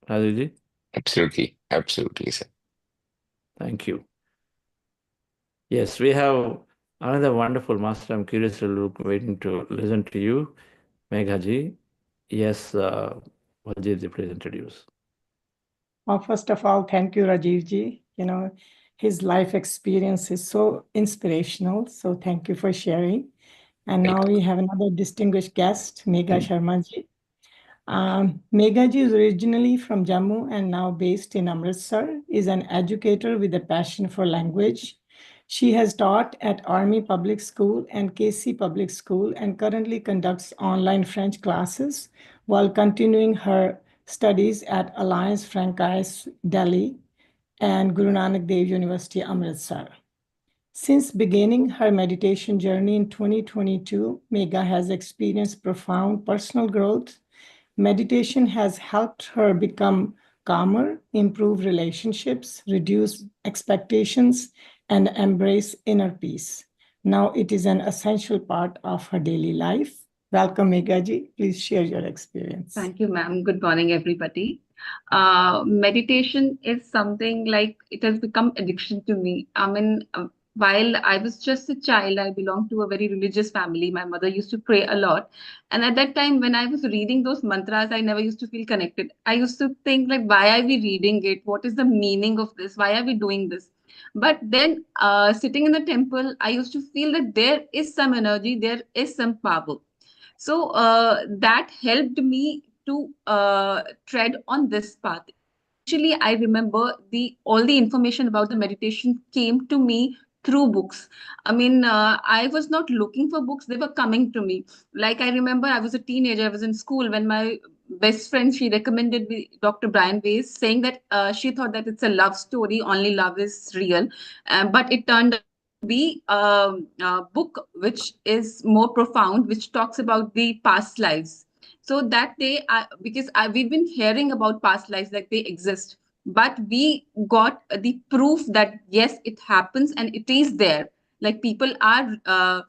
Rajivji? Absolutely, sir. Thank you. Yes, we have another wonderful master. I'm curious to look, waiting to listen to you, Meghaji. Yes, Valjit, please introduce. Well, first of all, thank you, Rajivji. You know, his life experience is so inspirational. So thank you for sharing. And now we have another distinguished guest, Megha Sharmaji. Meghaji is originally from Jammu and now based in Amritsar, is an educator with a passion for language. She has taught at Army Public School and KC Public School and currently conducts online French classes while continuing her studies at Alliance Francaise Delhi and Guru Nanak Dev University, Amritsar. Since beginning her meditation journey in 2022, Megha has experienced profound personal growth. Meditation has helped her become calmer, improve relationships, reduce expectations, and embrace inner peace. Now it is an essential part of her daily life. Welcome, Meghaji. Please share your experience. Thank you, ma'am. Good morning, everybody. Meditation is something like it has become addiction to me. I mean, while I was just a child, I belonged to a very religious family. My mother used to pray a lot. And at that time, when I was reading those mantras, I never used to feel connected. I used to think like, why are we reading it? What is the meaning of this? Why are we doing this? But then sitting in the temple, I used to feel that there is some energy, there is some power. So that helped me to tread on this path. Initially, I remember all the information about the meditation came to me through books. I mean, I was not looking for books; they were coming to me. Like I remember, I was a teenager. I was in school when my best friend, she recommended me Dr. Brian Weiss, saying that she thought that it's a love story, only love is real, but it turned out to be a book which is more profound, which talks about the past lives. So that day, we've been hearing about past lives, like they exist, but we got the proof that yes, it happens and it is there. Like people are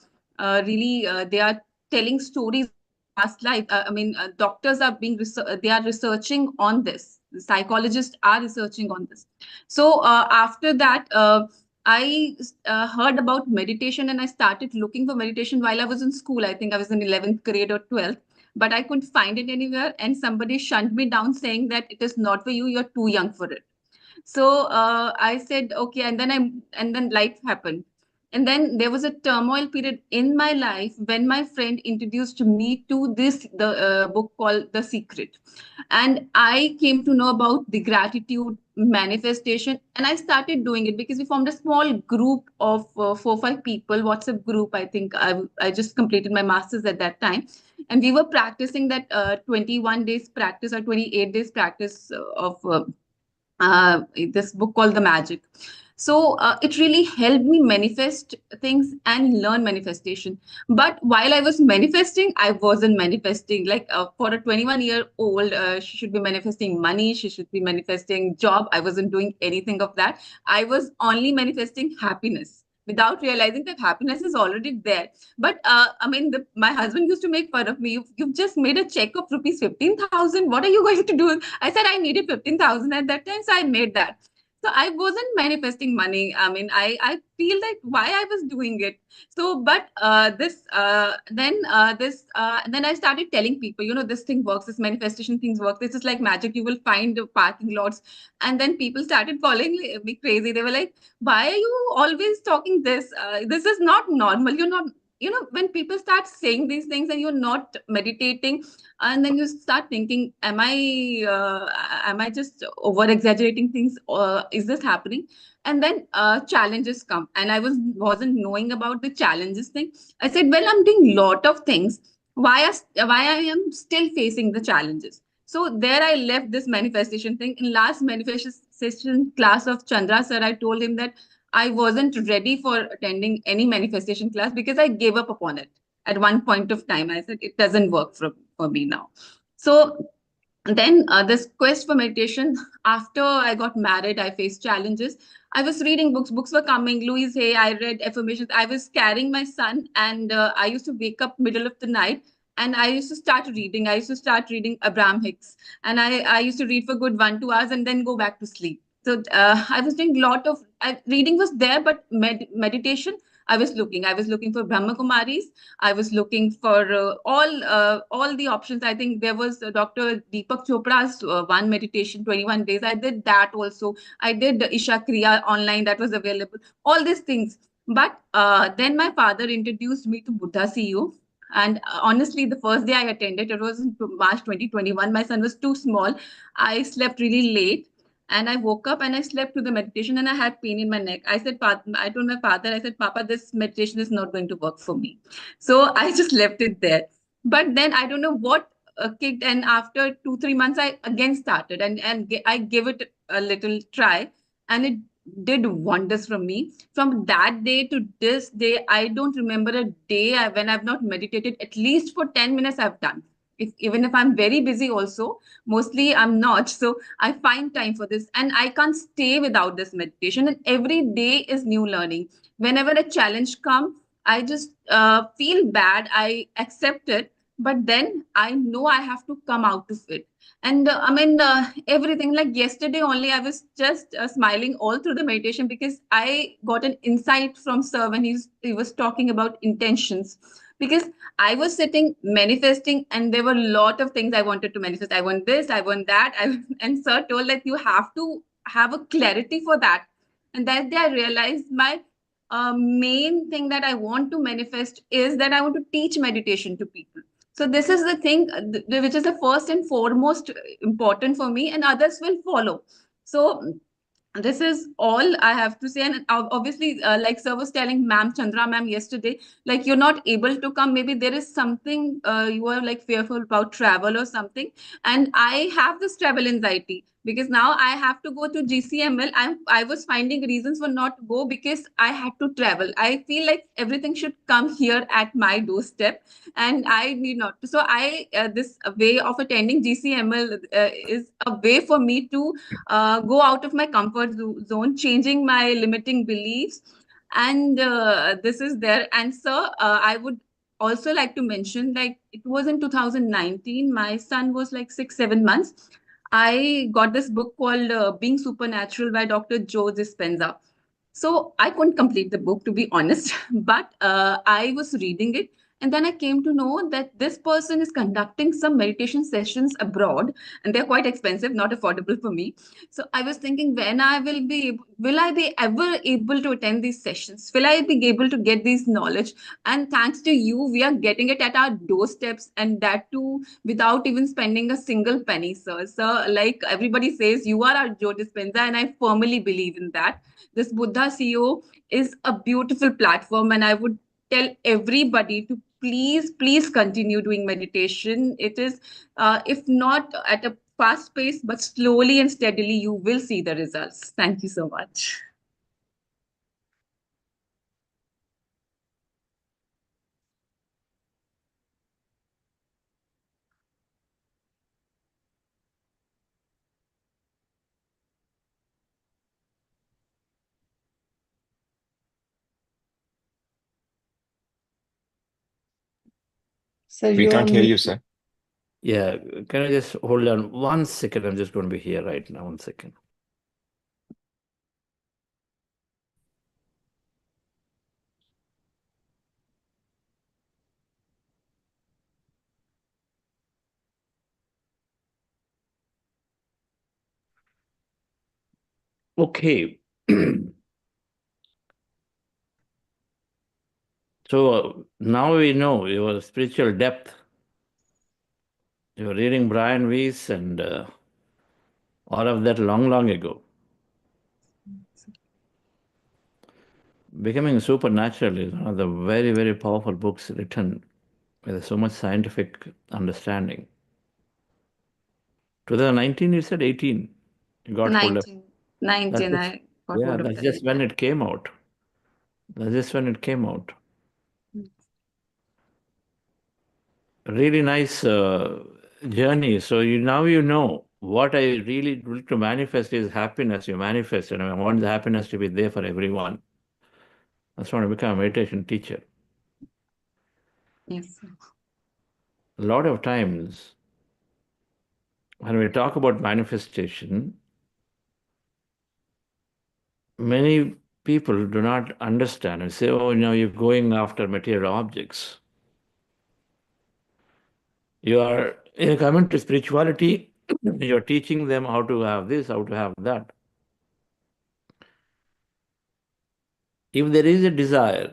really they are telling stories of past life. I mean, doctors are they are researching on this. The psychologists are researching on this. So after that. I heard about meditation and I started looking for meditation while I was in school. I think I was in 11th grade or 12th, but I couldn't find it anywhere. And somebody shunned me down saying that it is not for you, you're too young for it. So I said, okay. And then life happened. And then there was a turmoil period in my life when my friend introduced me to the book called The Secret. And I came to know about the gratitude manifestation and I started doing it because we formed a small group of 4 or 5 people, WhatsApp group. I think I just completed my master's at that time. And we were practicing that 21 days practice or 28 days practice of this book called The Magic. So it really helped me manifest things and learn manifestation. But while I was manifesting, I wasn't manifesting. Like for a 21-year-old, she should be manifesting money. She should be manifesting job. I wasn't doing anything of that. I was only manifesting happiness without realizing that happiness is already there. But I mean, my husband used to make fun of me. You've just made a check of rupees 15,000. What are you going to do? I said I needed 15,000 at that time, so I made that. So I wasn't manifesting money. I mean, I feel like why I was doing it. So, but then I started telling people, you know, this thing works, this manifestation things work. This is like magic. You will find parking lots. And then people started calling me crazy. They were like, why are you always talking this? This is not normal. You're not, you know, when people start saying these things and you're not meditating, and then you start thinking, am I just over exaggerating things, or is this happening? And then challenges come, and I wasn't knowing about the challenges thing. I said, well, I'm doing lot of things. Why I am still facing the challenges? So there I left this manifestation thing. In last manifestation class of Chandra sir, I told him that I wasn't ready for attending any manifestation class because I gave up upon it. At one point of time, I said, it doesn't work for me now. So then this quest for meditation, after I got married, I faced challenges. I was reading books were coming. Louise Hay, I read affirmations. I was carrying my son and I used to wake up middle of the night and I used to start reading. I used to start reading Abraham Hicks and I used to read for good 1-2 hours and then go back to sleep. So I was doing a lot of reading was there, but meditation, I was looking for Brahma Kumaris. I was looking for all the options. I think there was Dr. Deepak Chopra's one meditation, 21 days. I did that also. I did Isha Kriya online that was available. All these things. But then my father introduced me to Buddha CEO. And honestly, the first day I attended, it was in March 2021. My son was too small. I slept really late. And I woke up and I slept through the meditation and I had pain in my neck. I told my father, I said, Papa, this meditation is not going to work for me. So I just left it there. But then I don't know what kicked. And after 2-3 months, I again started and I gave it a little try. And it did wonders for me. From that day to this day, I don't remember a day when I've not meditated. At least for 10 minutes I've done. Even if I'm very busy also, mostly I'm not. So I find time for this, and I can't stay without this meditation. And every day is new learning. Whenever a challenge comes, I just feel bad. I accept it, but then I know I have to come out of it. And everything, like yesterday only, I was just smiling all through the meditation because I got an insight from Sir when he was talking about intentions. Because I was sitting manifesting, and there were a lot of things I wanted to manifest. I want this, I want that. And Sir told that you have to have a clarity for that. And that day I realized my main thing that I want to manifest is that I want to teach meditation to people. So this is the thing which is the first and foremost important for me, and others will follow. So this is all I have to say. And obviously, like Sir was telling Ma'am Chandra Ma'am yesterday, like you're not able to come. Maybe there is something you are like fearful about travel or something. And I have this travel anxiety because now I have to go to GCML. I was finding reasons for not to go because I had to travel. I feel like everything should come here at my doorstep, and I need not to. So I this way of attending GCML is a way for me to go out of my comfort zone, changing my limiting beliefs. And this is there. And Sir, I would also like to mention, like it was in 2019, my son was like 6, 7 months. I got this book called Being Supernatural by Dr. Joe Dispenza. So I couldn't complete the book, to be honest, but I was reading it. And then I came to know that this person is conducting some meditation sessions abroad, and they're quite expensive, not affordable for me. So I was thinking, when will I be ever able to attend these sessions? Will I be able to get this knowledge? And thanks to you, we are getting it at our doorsteps, and that too without even spending a single penny, sir. So, like everybody says, you are our Joe Dispenza, and I firmly believe in that. This Buddha CEO is a beautiful platform, and I would tell everybody to please continue doing meditation. It is, if not at a fast pace, but slowly and steadily, you will see the results. Thank you so much. So We you're can't hear you, mute. sir. Yeah, can I just hold on 1 second? I'm just going to be here right now. 1 second. Okay. So now we know your spiritual depth. You were reading Brian Weiss and all of that long ago. Becoming Supernatural is one of the very powerful books written with so much scientific understanding. 2019, you said 18. You got hold of 19, I got hold of that's that. just when it came out. That's just when it came out. Really nice journey. So now you know what I really want to manifest is happiness. You manifest, and I want the happiness to be there for everyone. That's why I become a meditation teacher. Yes, sir. A lot of times when we talk about manifestation, many people do not understand and say, oh, you're going after material objects. You are coming to spirituality, you're teaching them how to have this, how to have that. If there is a desire,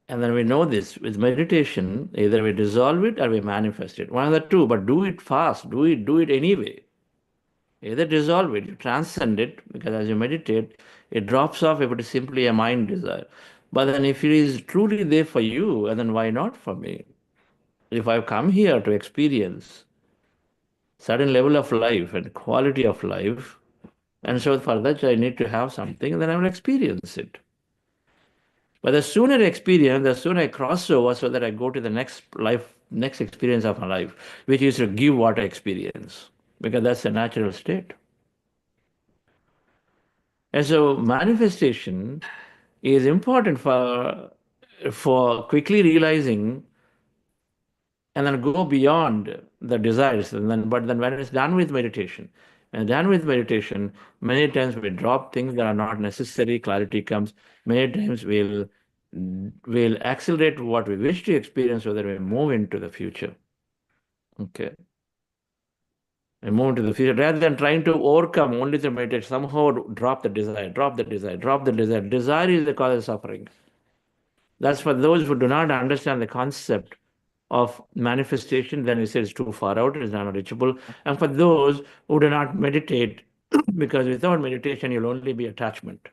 and then we know this, with meditation, either we dissolve it or we manifest it. One of the two, but do it fast, do it anyway. Either dissolve it, you transcend it, because as you meditate, it drops off if it is simply a mind desire. But then if it is truly there for you, and then why not for me? If I've come here to experience certain level of life and quality of life, and so for that I need to have something, then I will experience it. But the sooner I experience, the sooner I cross over so that I go to the next life next experience of our life, which is to give water experience, because that's the natural state. And so manifestation is important for quickly realizing and then go beyond the desires. But then when it's done with meditation, many times we drop things that are not necessary, clarity comes. Many times we'll accelerate what we wish to experience so that we move into the future. Okay. And move into the future rather than trying to overcome only through meditation. Somehow drop the desire, drop the desire, drop the desire. Desire is the cause of suffering. That's for those who do not understand the concept of manifestation, then we say it's too far out, it's not reachable. And for those who do not meditate, because without meditation, you'll only be attachment.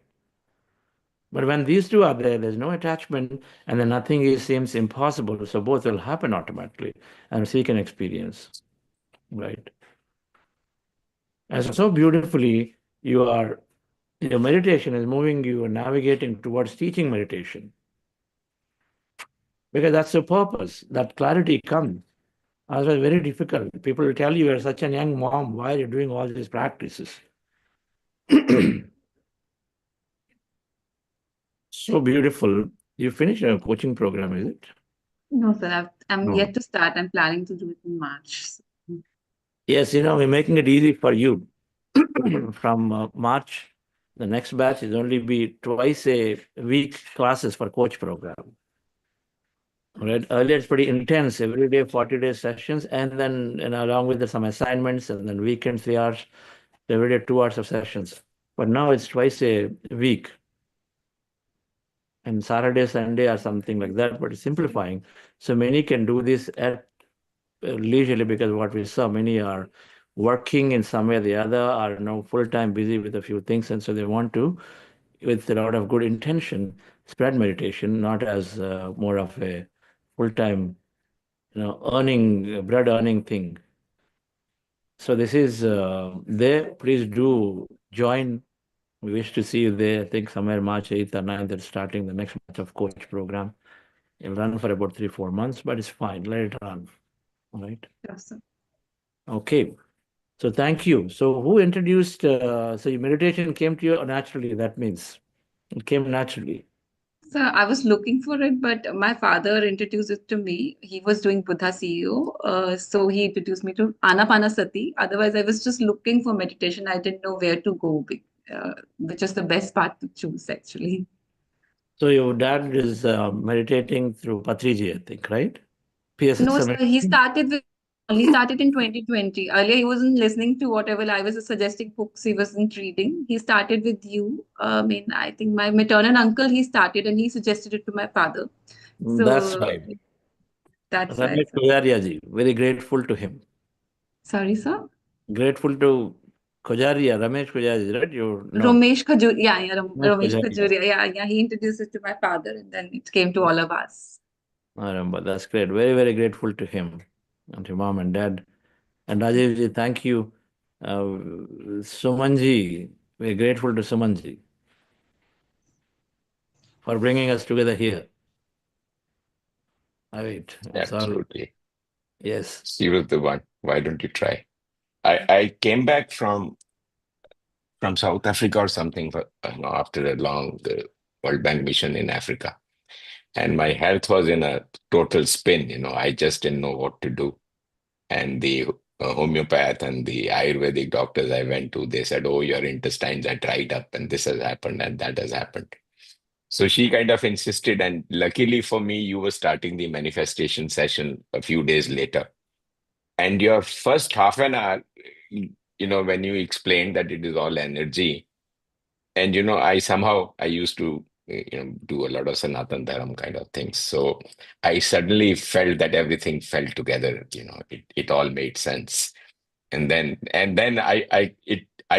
But when these two are there, there's no attachment, and then nothing seems impossible. So both will happen automatically, and seek an experience, right? And so beautifully, your meditation is moving you and navigating towards teaching meditation. Because that's the purpose, that clarity comes. Otherwise, very difficult. People will tell you, you're such a young mom, why are you doing all these practices? So beautiful. You finished your coaching program, is it? No, sir, I'm No. yet to start. I'm planning to do it in March. Yes, we're making it easy for you. From March, the next batch is only be twice a week classes for coach program. Right? Earlier, it's pretty intense, every day, 40-day sessions, and then along with some assignments, and then weekends, 3 hours, every day, 2 hours of sessions. But now it's twice a week. And Saturday, Sunday, or something like that, but it's simplifying. So many can do this at leisurely, because what we saw, many are working in some way or the other, are now full-time busy with a few things, and so they want to, with a lot of good intention, spread meditation, not as more of a full-time, bread earning thing. So this is there. Please do join. We wish to see you there. I think somewhere March 8th or 9th, they're starting the next batch of coach program. It'll run for about 3-4 months, but it's fine. Let it run. All right. Yes, sir. Okay. So thank you. So who introduced, so your meditation came to you naturally, that means it came naturally. So I was looking for it, but my father introduced it to me. He was doing Buddha CEO. So he introduced me to Anapanasati. Otherwise, I was just looking for meditation. I didn't know where to go, which is the best path to choose, actually. So your dad is meditating through Patriji, I think, right? No, PSS. sir, he started in 2020. Earlier, he wasn't listening to whatever I was suggesting books he wasn't reading. He started with you. I think my maternal uncle, he started and he suggested it to my father. That's So right. that's why. Ramesh Kojaria ji, very grateful to him. Sorry, sir. Grateful to Kojaria, Ramesh Kojaria, right? You know. Ramesh Khajuria. Yeah, Ramesh Ramesh Khajuria. Yeah. He introduced it to my father and then it came to all of us. I remember. That's great. Very, very grateful to him and to mom and dad. And Rajiv ji, thank you. Suman ji, we're grateful to Suman ji for bringing us together here. All right. Absolutely. Yes. She was the one. Why don't you try? I came back from South Africa or something after a long World Bank mission in Africa. And my health was in a total spin. I just didn't know what to do. And the homeopath and the Ayurvedic doctors I went to, they said, oh, your intestines are dried up and this has happened and that has happened. So she kind of insisted. And luckily for me, you were starting the manifestation session a few days later. And your first half an hour, when you explained that it is all energy, and I used to do a lot of Sanatan Dharam kind of things. So I suddenly felt that everything fell together. It all made sense, and then I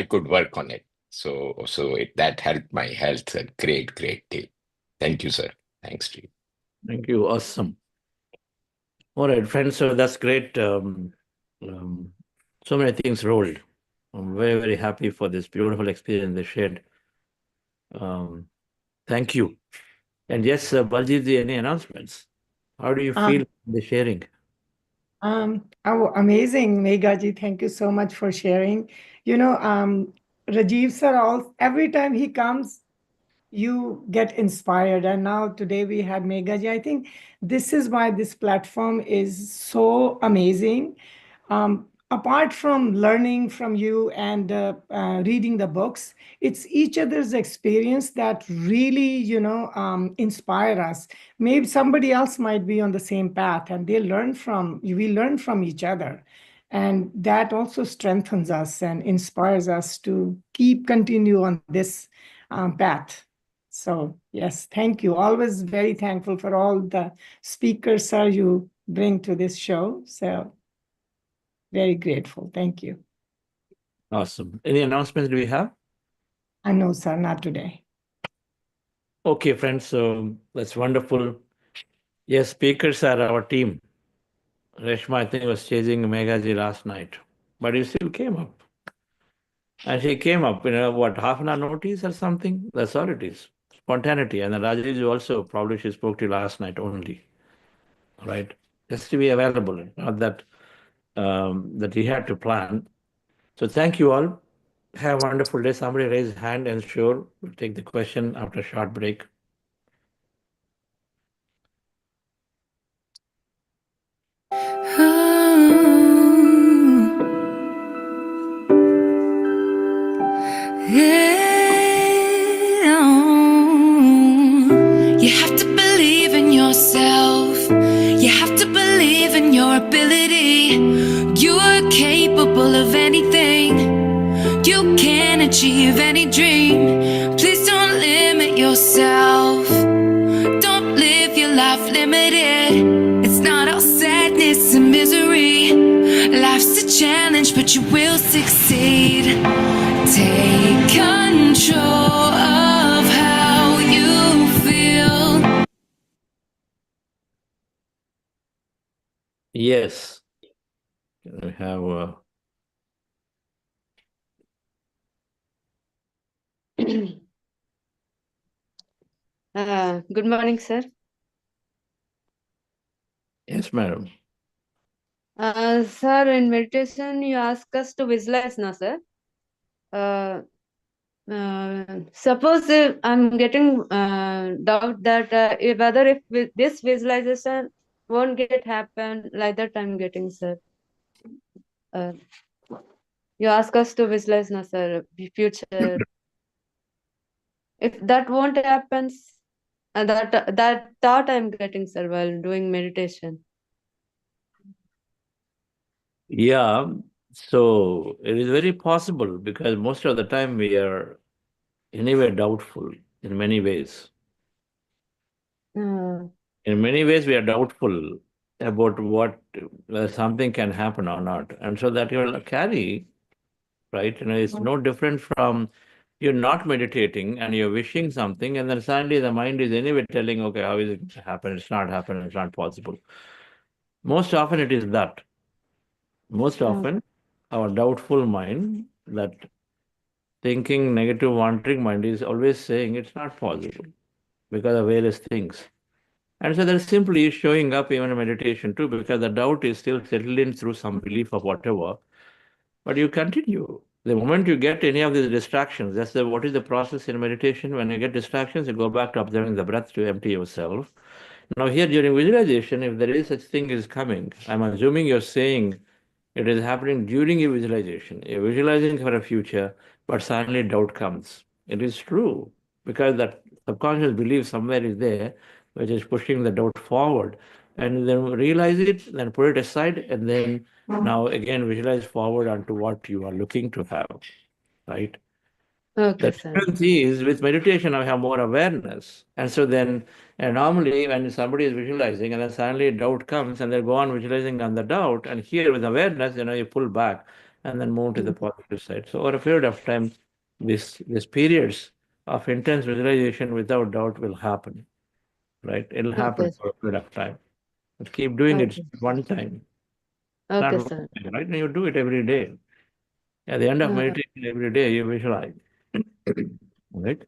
could work on it. So that helped my health a great deal. Thank you, sir. Thanks to you. Thank you. Awesome. All right, friends. So that's great. So many things rolled. I'm very, very happy for this beautiful experience they shared. Thank you. And yes, Baljit ji, any announcements? How do you feel the sharing? Amazing, Meghaji. Thank you so much for sharing. Rajiv sir, every time he comes, you get inspired. And now today we had Meghaji. I think this is why this platform is so amazing. Apart from learning from you and reading the books, it's each other's experience that really, inspire us. Maybe somebody else might be on the same path and we learn from each other. And that also strengthens us and inspires us to continue on this path. So yes, thank you. Always very thankful for all the speakers, sir, you bring to this show. So very grateful. Thank you. Awesome. Any announcements do we have? I know, sir, not today. Okay, friends, so that's wonderful. Yes, speakers are our team. Reshma, I think, was chasing Meghaji last night, but he still came up. And she came up, half an hour notice or something? That's all it is. Spontaneity. And then Rajesh also, probably she spoke to you last night only, right? Just to be available, not that that he had to plan. So thank you all. Have a wonderful day. Somebody raise his hand and sure, we'll take the question after a short break. You have to believe in yourself. You have to believe in your ability. You are capable of anything. You can achieve any dream. Please don't limit yourself. Don't live your life limited. It's not all sadness and misery. Life's a challenge, but you will succeed. Take control of how you feel. Yes. Can we have Good morning, sir. yes, madam. Sir, in meditation, you ask us to visualize, no, sir? Suppose if I'm getting doubt that whether if this visualization won't get happen, like that I'm getting, sir. You ask us to visualize, no, sir, future. If that won't happen, that thought I'm getting, sir, while doing meditation. Yeah, so it is very possible because most of the time we are anyway doubtful in many ways. Uh, In many ways, we are doubtful about whether something can happen or not. And so that you'll carry, right? It's no different from you're not meditating and you're wishing something, and then suddenly the mind is anyway telling, okay, how is it going to happen? It's not happening, it's not possible. Most often it is that. Most often, our doubtful mind, that thinking, negative, wandering mind is always saying it's not possible because of various things. And so that's simply showing up even in meditation too, because the doubt is still settled in through some belief of whatever. But you continue. The moment you get any of these distractions, what is the process in meditation? When you get distractions, you go back to observing the breath to empty yourself. Now here during visualization, if there is such thing is coming, I'm assuming you're saying it is happening during your visualization. You're visualizing for a future, but suddenly doubt comes. It is true, because that subconscious belief somewhere is there, which is pushing the doubt forward. And then realize it, then put it aside, and then now again visualize forward onto what you are looking to have, right? okay, The sir. difference is with meditation, I have more awareness. And so then, and normally when somebody is visualizing and then suddenly doubt comes and they go on visualizing on the doubt, and here with awareness, you pull back and then move to the positive side. So over a period of time, these periods of intense visualization without doubt will happen, right? It'll happen Okay. for a period of time. But keep doing it Okay. one time. Okay, Not sir. one time, right? And you do it every day. At the end of meditation, every day you visualize. Right?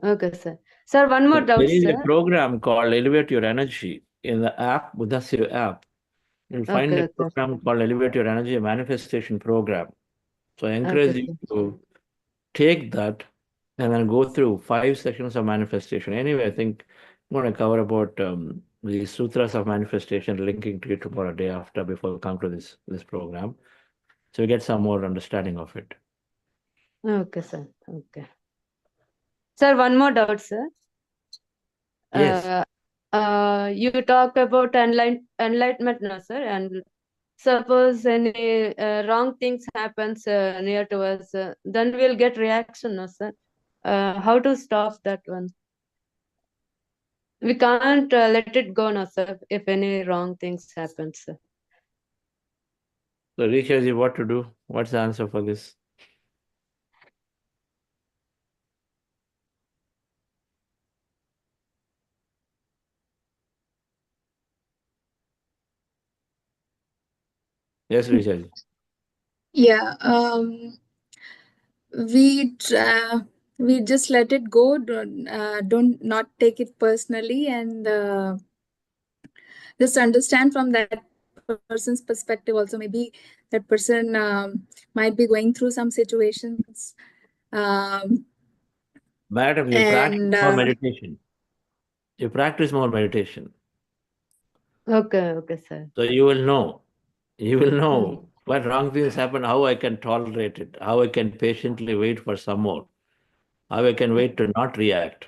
Okay, sir. Sir, one more There doubt, is a sir. program called Elevate Your Energy in the app, Buddha app. You'll find Okay, a okay. program called Elevate Your Energy Manifestation Program. So I encourage Okay, you sir. to take that and then go through 5 sections of manifestation. Anyway, I think I'm going to cover about the sutras of manifestation, linking to it tomorrow, day after, before we come to this program. So we get some more understanding of it. Okay, sir. Okay. Sir, one more doubt, sir. Yes. You talk about enlightenment now, sir, and suppose any wrong things happens near to us, then we'll get reaction, no, sir. How to stop that one? We can't let it go, no, sir, if any wrong things happen, sir. So Rishaji, what to do? What's the answer for this? Yes, Rishaji. Yeah, we just let it go. Don't not take it personally, and just understand from that person's perspective. Also, maybe that person might be going through some situations. Madam, you practice more meditation. You practice more meditation. Okay, okay, sir. So you will know. You will know when wrong things happen, how I can tolerate it, how I can patiently wait for some more, how I can wait to not react.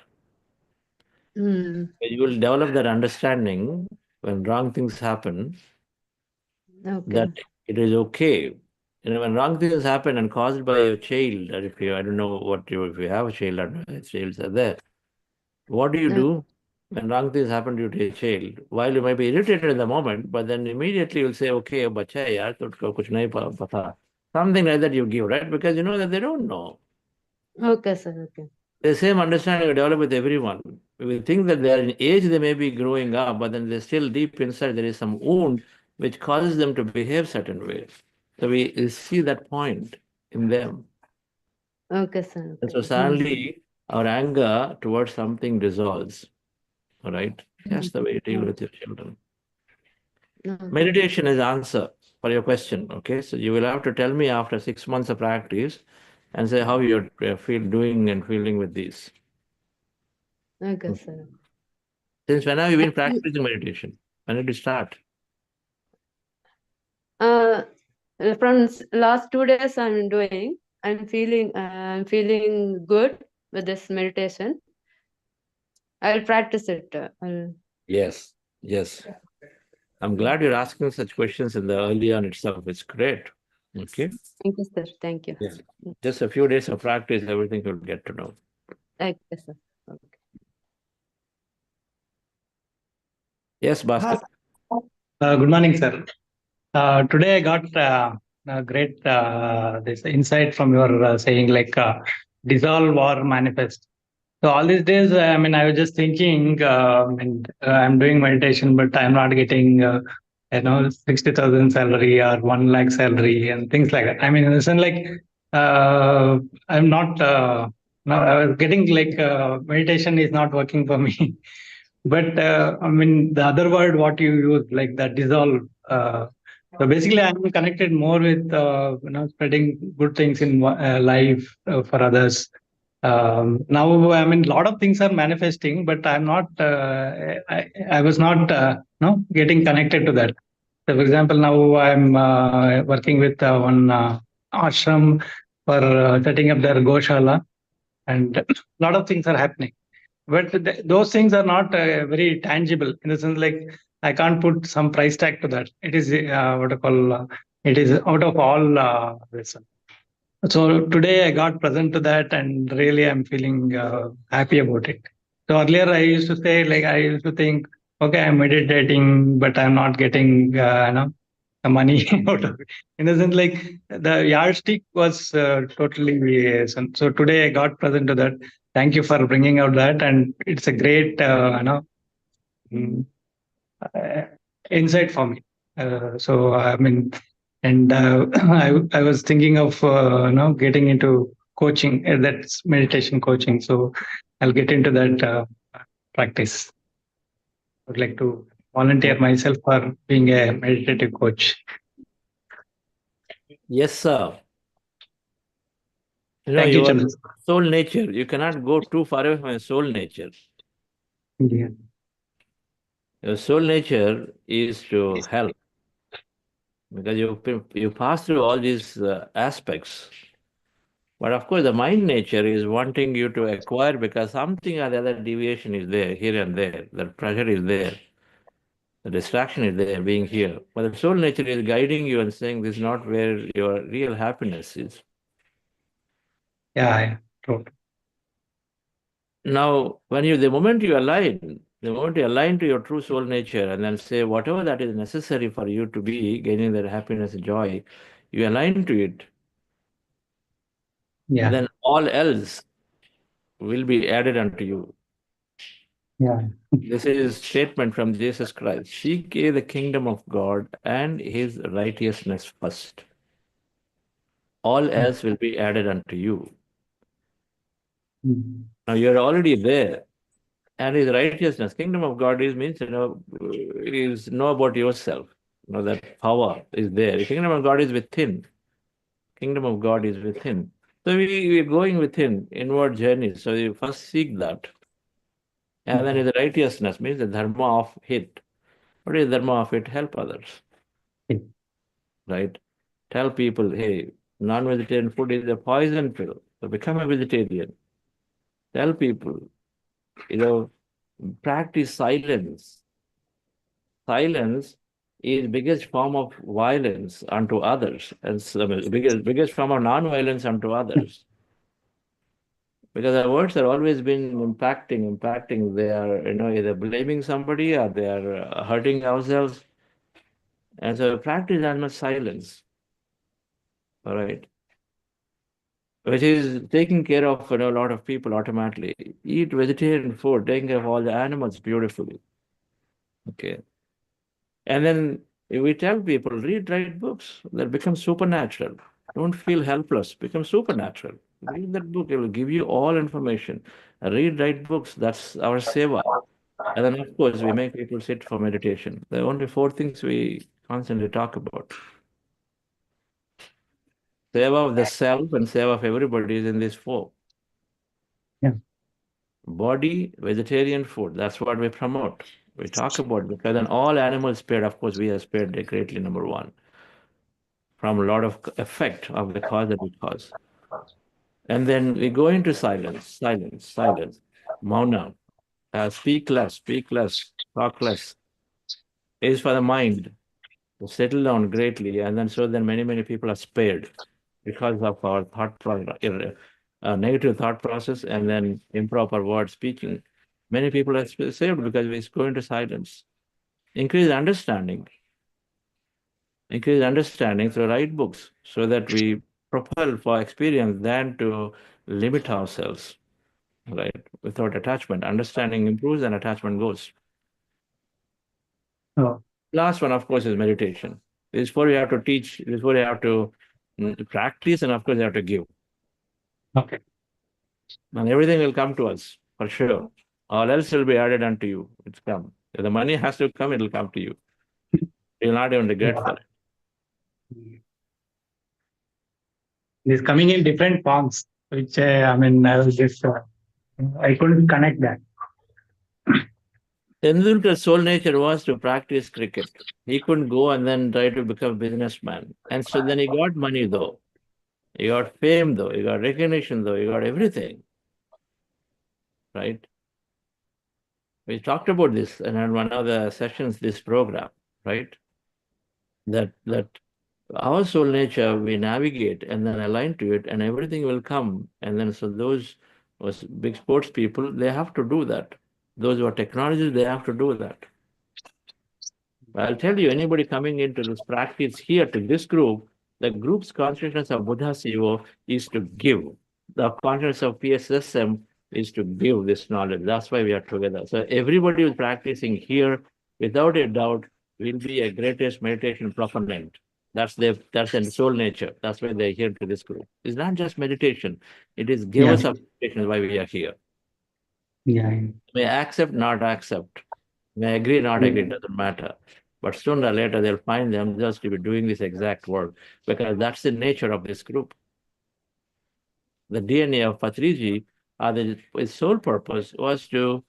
Hmm. You will develop that understanding when wrong things happen, Okay. that it is okay. You know, when wrong things happen and caused by your child, or if you, I don't know what you, if you have a child or childs are there, what do you do when wrong things happen to your child? While you might be irritated in the moment, but then immediately you'll say, okay, bacha yaar, to kuch nahi pata. Something like that you give, right? Because you know that they don't know. Okay, sir. Okay. The same understanding you develop with everyone. We think that they are in age, they may be growing up, but then they're still deep inside, there is some wound which causes them to behave certain ways. So we see that point in them. Okay, sir. Okay. And so suddenly our anger towards something dissolves. All right? That's the way you deal with your children. Okay. Meditation is answer for your question. Okay, so you will have to tell me after 6 months of practice and say how you're doing and feeling with these. Okay, sir. Since when have you been practicing meditation? When did you start? From last 2 days I'm doing. I'm feeling good with this meditation. I'll practice it. Yes, yes. I'm glad you're asking such questions in the early on itself. It's great. Okay. Thank you, sir. Thank you. Yeah. Just a few days of practice, everything you'll get to know. Thank you, sir. Okay. Yes, Bhaskar. Good morning, sir. Today I got a great this insight from your saying like dissolve or manifest. So all these days, I mean, I was just thinking, I'm doing meditation, but I'm not getting, 60,000 salary or 1 lakh salary and things like that. I mean, it's like I'm not. I was getting like meditation is not working for me. But I mean, the other word what you use, like that dissolve. So basically, I'm connected more with spreading good things in life for others. Now, I mean, a lot of things are manifesting, but I'm not. I was not, getting connected to that. So, for example, now I'm working with one ashram for setting up their Goshala, and a lot of things are happening. But those things are not very tangible in the sense like I can't put some price tag to that. It is what I call it is out of all this. So today I got present to that, and really I'm feeling happy about it. So earlier I used to say like I used to think, okay, I'm meditating, but I'm not getting the money out of it. In the sense like the yardstick was totally. So today I got present to that. Thank you for bringing out that, and it's a great insight for me. So I mean, and I was thinking of getting into coaching. That's meditation coaching. So I'll get into that practice. I'd like to volunteer myself for being a meditative coach. Yes, sir. Thank you, Your Chandra. soul nature, you cannot go too far away from your soul nature. Yeah. Your soul nature is to help, because you pass through all these aspects. But of course, the mind nature is wanting you to acquire, because something or the other deviation is there, here and there. The pressure is there. The distraction is there, being here. But the soul nature is guiding you and saying this is not where your real happiness is. Yeah, true. Now, the moment you align to your true soul nature and then say whatever that is necessary for you to be gaining that happiness, joy, you align to it, Yeah. then all else will be added unto you. Yeah. This is a statement from Jesus Christ. Seek ye the kingdom of God and his righteousness first. All else will be added unto you. Mm. Now you're already there. And his righteousness, kingdom of God means, is know about yourself. That power is there. The kingdom of God is within. Kingdom of God is within. So we're going within, inward journey. So you first seek that. And then his righteousness means the dharma of it. What is dharma of it? Help others. Right? Tell people, hey, non-vegetarian food is a poison pill. So become a vegetarian. Tell people, practice silence. Silence is biggest form of violence unto others, and biggest form of non-violence unto others. Because our words are always been impacting. They are, either blaming somebody or they are hurting ourselves. And so practice as much silence. All right. Which is taking care of a lot of people automatically. Eat vegetarian food, taking care of all the animals beautifully. Okay. And then we tell people, write books that become supernatural. Don't feel helpless, become supernatural. Read that book, it will give you all information. Write books, that's our seva. And then, of course, we make people sit for meditation. There are only 4 things we constantly talk about. Seva of the self and seva of everybody is in these 4. Yeah. Body, vegetarian food, that's what we promote. We talk about, because then all animals spared, of course, we are spared greatly, number 1, from a lot of effect of the cause that we cause. And then we go into silence. Mauna. Speak less, talk less. Is for the mind to settle down greatly. And then many people are spared because of our negative thought process and then improper word speaking. Many people are saved because we go into silence. Increase understanding through write books, so that we propel for experience than to limit ourselves, right? Without attachment. Understanding improves and attachment goes. Oh. Last one, of course, is meditation. This is where you have to teach, this is where you have to practice, and of course you have to give. Okay. And everything will come to us, for sure. All else will be added unto you. It's come. If the money has to come, it will come to you. You'll not even regret for it. It is coming in different forms, which I was just, I couldn't connect that. Tendulkar's soul nature was to practice cricket. He couldn't go and then try to become a businessman. And so then he got money though. He got fame though. He got recognition though. He got everything. Right? We talked about this in one of the sessions, this program, right? That our soul nature, we navigate and then align to it, and everything will come. And then so those was big sports people, they have to do that. Those who are technologists, they have to do that. I'll tell you, anybody coming into this practice here to this group, the group's consciousness of Buddha CEO is to give. The consciousness of PSSM is to give this knowledge. That's why we are together. So everybody who's practicing here, without a doubt, will be a greatest meditation proponent. That's their soul nature. That's why they're here to this group. It's not just meditation. It is givers of meditation, why we are here. Yeah. May accept, not accept. may agree, not agree, doesn't matter. But sooner or later, they'll find themselves to be doing this exact work because that's the nature of this group. The DNA of Patriji, its sole purpose was to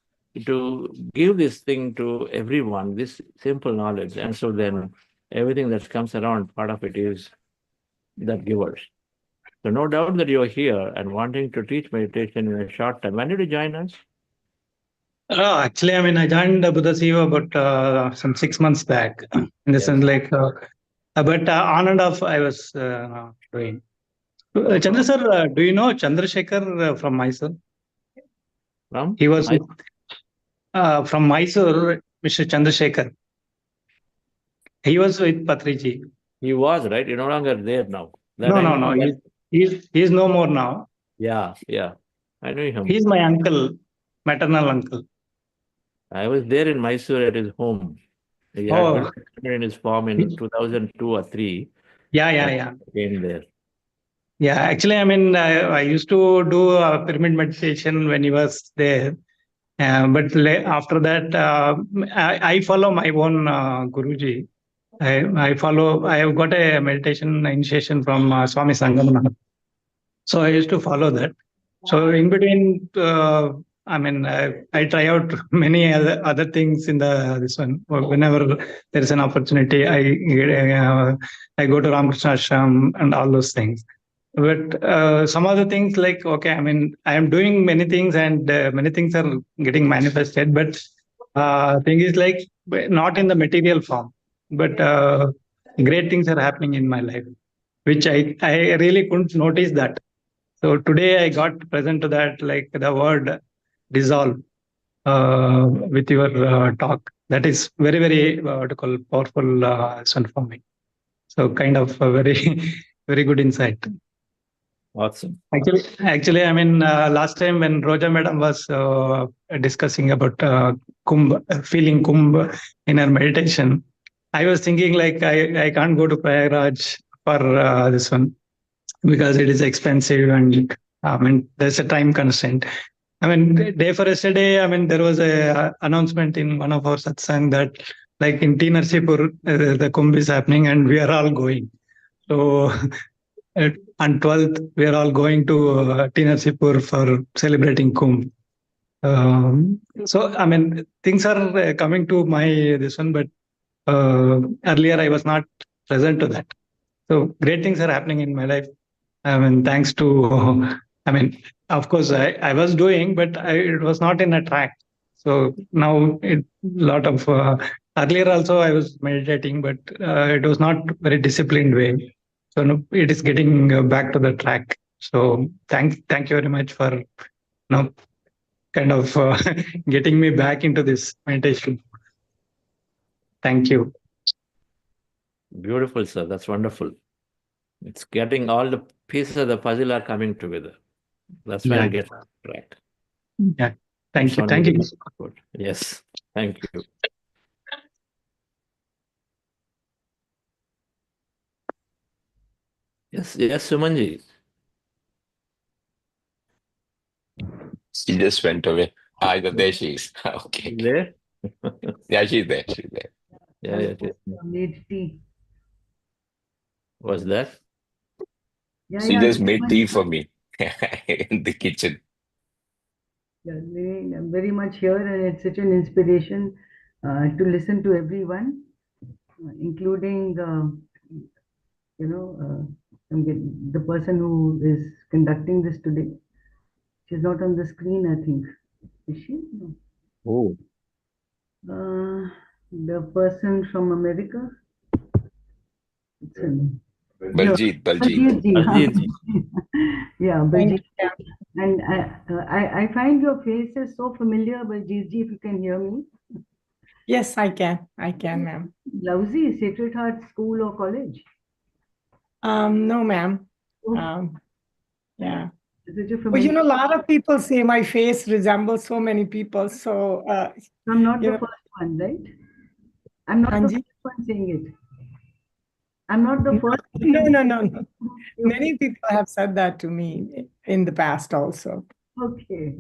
give this thing to everyone, this simple knowledge. And so then everything that comes around, part of it is that givers. So no doubt that you're here and wanting to teach meditation in a short time. When did you join us? Actually, I mean, I joined Buddha CEO about some 6 months back. In the sense, like, but on and off, I was doing. Chandra sir, do you know Chandrasekhar from Mysore? From? He was from Mysore, Mr. Chandrasekhar. He was with Patriji. He was, right? You're no longer there now. No. He's no more now. Yeah. I knew him. He's my uncle, maternal uncle. I was there in Mysore at his home. He had in his farm in 2002 or 3. Yeah. Came there. Yeah, actually, I mean, I used to do pyramid meditation when he was there. But after that, I follow my own Guruji. I have got a meditation initiation from Swami Sangamanath. So I used to follow that. So in between, I mean, I try out many other things in this one. Whenever there is an opportunity, I go to Ramakrishna Ashram and all those things. But some other things like, okay, I mean, I am doing many things and many things are getting manifested. But thing is like not in the material form, but great things are happening in my life, which I really couldn't notice that. So today I got present to that, like the word dissolve with your talk. That is very, very powerful lesson for me. So kind of a very, very good insight. Awesome. Actually, I mean, last time when Roja Madam was discussing about Kumbh, feeling Kumbh in her meditation, I was thinking like I can't go to Prayagraj for this one because it is expensive and I mean there's a time constraint. I mean, day for yesterday, I mean there was a announcement in one of our satsang that like in T. Narsipur the Kumbh is happening and we are all going. So on 12th, we are all going to T. Narsipur for celebrating Kumbh. So, I mean, things are coming to my this one, but earlier I was not present to that. So, great things are happening in my life. I mean, thanks to, I mean, of course, I was doing, but it was not in a track. So now a lot of, earlier also I was meditating, but it was not very disciplined way. So no, it is getting back to the track. So thank you very much for kind of getting me back into this meditation. Thank you. Beautiful, sir. That's wonderful. It's getting all the pieces of the puzzle are coming together. That's when it gets right. Yeah. Thank you. Thank you. Yes. Thank you. Yes, Sumanji. She just went away. There she is. Okay. There? Yeah, she's there. She's there. Yeah. Made tea. What's that? She just made tea for me in the kitchen. Yeah, I'm very much here, and it's such an inspiration to listen to everyone, including the person who is conducting this today. She's not on the screen, I think. Is she? No. Oh. The person from America. Baljeet. Yeah, Baljeet. And I find your face is so familiar, Baljeet ji, if you can hear me. Yes, I can, ma'am. Lausi, Sacred Heart School or College? No, ma'am. Yeah. Well, a lot of people say my face resembles so many people. So I'm not the first one, right? I'm not the first one saying it. I'm not the first. No. Many people have said that to me in the past also. Okay.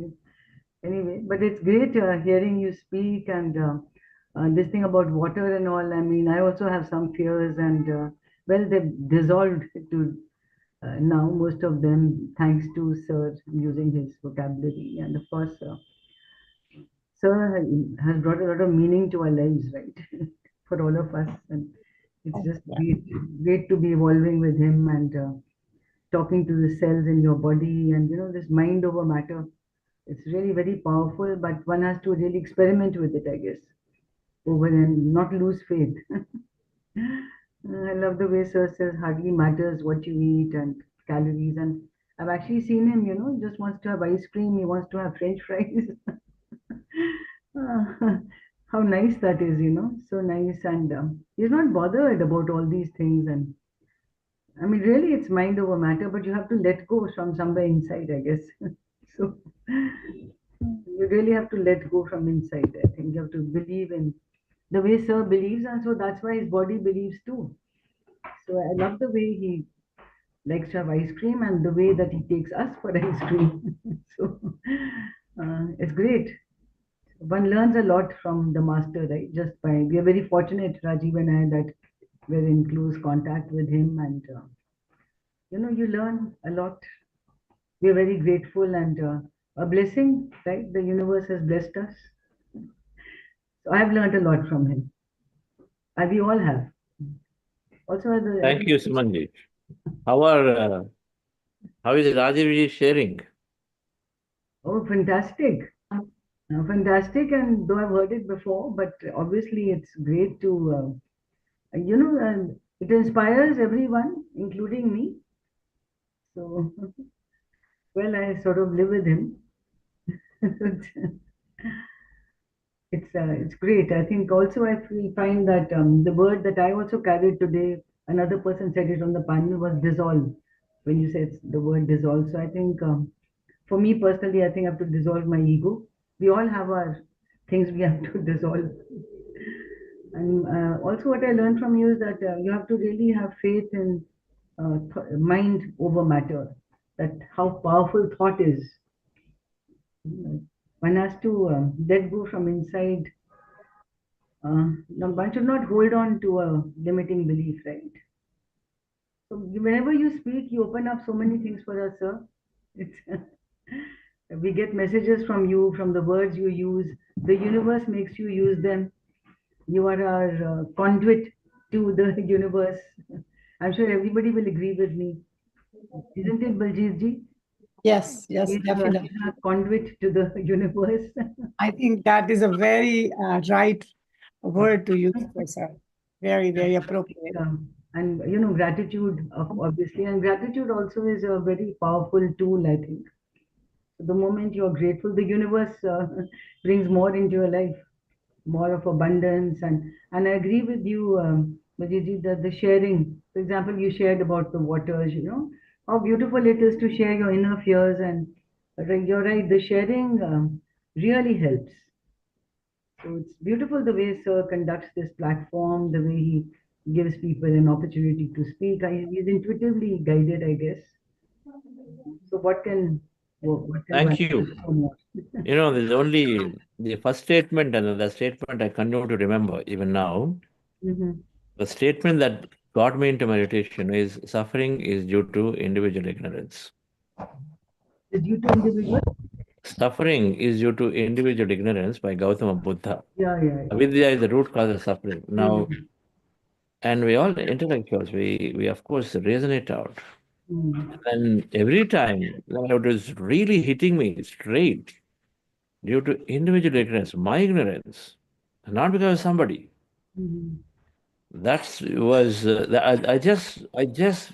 Anyway, but it's great hearing you speak, and this thing about water and all, I mean, I also have some fears, and well, they've dissolved to now, most of them, thanks to Sir using his vocabulary. And of course, Sir has brought a lot of meaning to our lives, right? For all of us. And it's just great to be evolving with him and talking to the cells in your body, and this mind over matter. It's really very powerful, but one has to really experiment with it, I guess, over and not lose faith. I love the way Sir says hardly matters what you eat and calories. And I've actually seen him, just wants to have ice cream, he wants to have French fries. How nice that is, so nice. And he's not bothered about all these things. And I mean, really, it's mind over matter, but you have to let go from somewhere inside, I guess. So you really have to let go from inside. I think you have to believe in the way Sir believes, and so that's why his body believes too. So I love the way he likes to have ice cream and the way that he takes us for ice cream. So it's great. One learns a lot from the master, right? Just by, we are very fortunate, Rajiv and I, that we're in close contact with him, and you learn a lot. We're very grateful and a blessing, right? The universe has blessed us. So I've learned a lot from him. And we all have. Also, Thank you, Sumanji. How is Rajiv sharing? Oh, fantastic. Fantastic. And though I've heard it before, but obviously it's great to, it inspires everyone, including me. So, well, I sort of live with him. It's great. I think also I find that the word that I also carried today, another person said it on the panel, was dissolve. When you said the word dissolve, so I think for me personally, I think I have to dissolve my ego. We all have our things we have to dissolve. And also, what I learned from you is that you have to really have faith in mind over matter. That how powerful thought is. One has to let go from inside. One should not hold on to a limiting belief, right? So whenever you speak, you open up so many things for us, sir. It's we get messages from you, from the words you use. The universe makes you use them. You are our conduit to the universe. I'm sure everybody will agree with me. Isn't it, Baljit ji? Yes, definitely. A conduit to the universe. I think that is a very right word to use, sir. Very, very appropriate. And gratitude, obviously, and gratitude also is a very powerful tool, I think. The moment you're grateful, the universe brings more into your life, more of abundance. And I agree with you, Majidi, that the sharing, for example, you shared about the waters, how beautiful it is to share your inner fears. And you're right, the sharing really helps. So it's beautiful the way Sir conducts this platform, the way he gives people an opportunity to speak. He's intuitively guided, I guess. So what can Thank you. There's only the first statement and the statement I continue to remember even now. The statement that got me into meditation is suffering is due to individual ignorance. Is due to individual? Suffering is due to individual ignorance by Gautama Buddha. Yeah. Avidya is the root cause of suffering. Now, and we all intellectuals, we of course resonate out. And every time it was really hitting me straight due to individual ignorance, my ignorance, not because of somebody. That was I just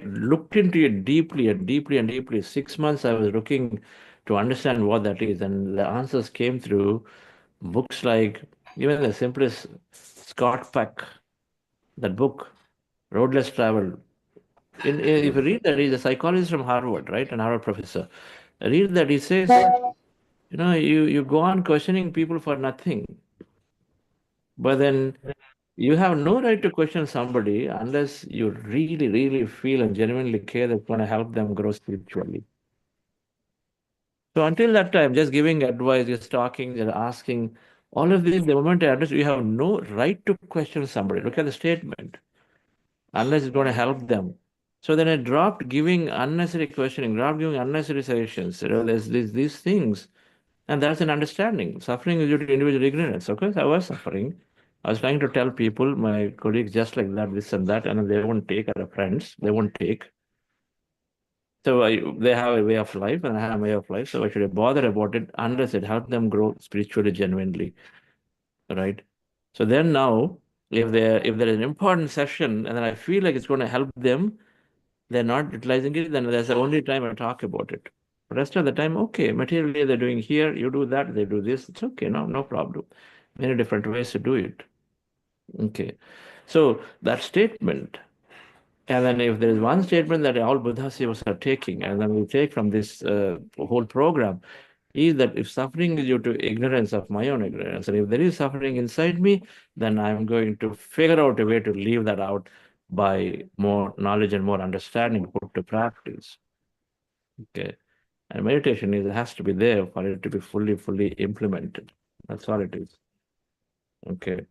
looked into it deeply and deeply and deeply. 6 months I was looking to understand what that is, and the answers came through books like even the simplest Scott Peck, that book, Road Less Traveled. If you read that, he's a psychologist from Harvard, right? An Harvard professor. Read that, he says, you go on questioning people for nothing. But then you have no right to question somebody unless you really, really feel and genuinely care that's going to help them grow spiritually. So until that time, just giving advice, just talking, just asking, All of these, the moment I understood, you have no right to question somebody. Look at the statement, unless it's going to help them. So then I dropped giving unnecessary questioning, dropped giving unnecessary suggestions. There's these things, and that's an understanding. Suffering is due to individual ignorance. Of course, I was suffering. I was trying to tell people, my colleagues, just like that, this and that, and they won't take. Other friends, they won't take. So they have a way of life, and I have a way of life. So I should bother about it unless it helps them grow spiritually, genuinely, right? So then now, if there is an important session, and then I feel like it's going to help them, they're not utilizing it, then that's the only time I talk about it. The rest of the time, okay, materially they're doing here, you do that, they do this, it's okay, no problem. Many different ways to do it. Okay. So that statement, and then if there is one statement that all Buddha Sevas are taking, and then we take from this whole program, is that if suffering is due to ignorance of my own ignorance, and if there is suffering inside me, then I'm going to figure out a way to leave that out by more knowledge and more understanding put to practice. Okay. And meditation is, it has to be there for it to be fully implemented. That's all it is. Okay.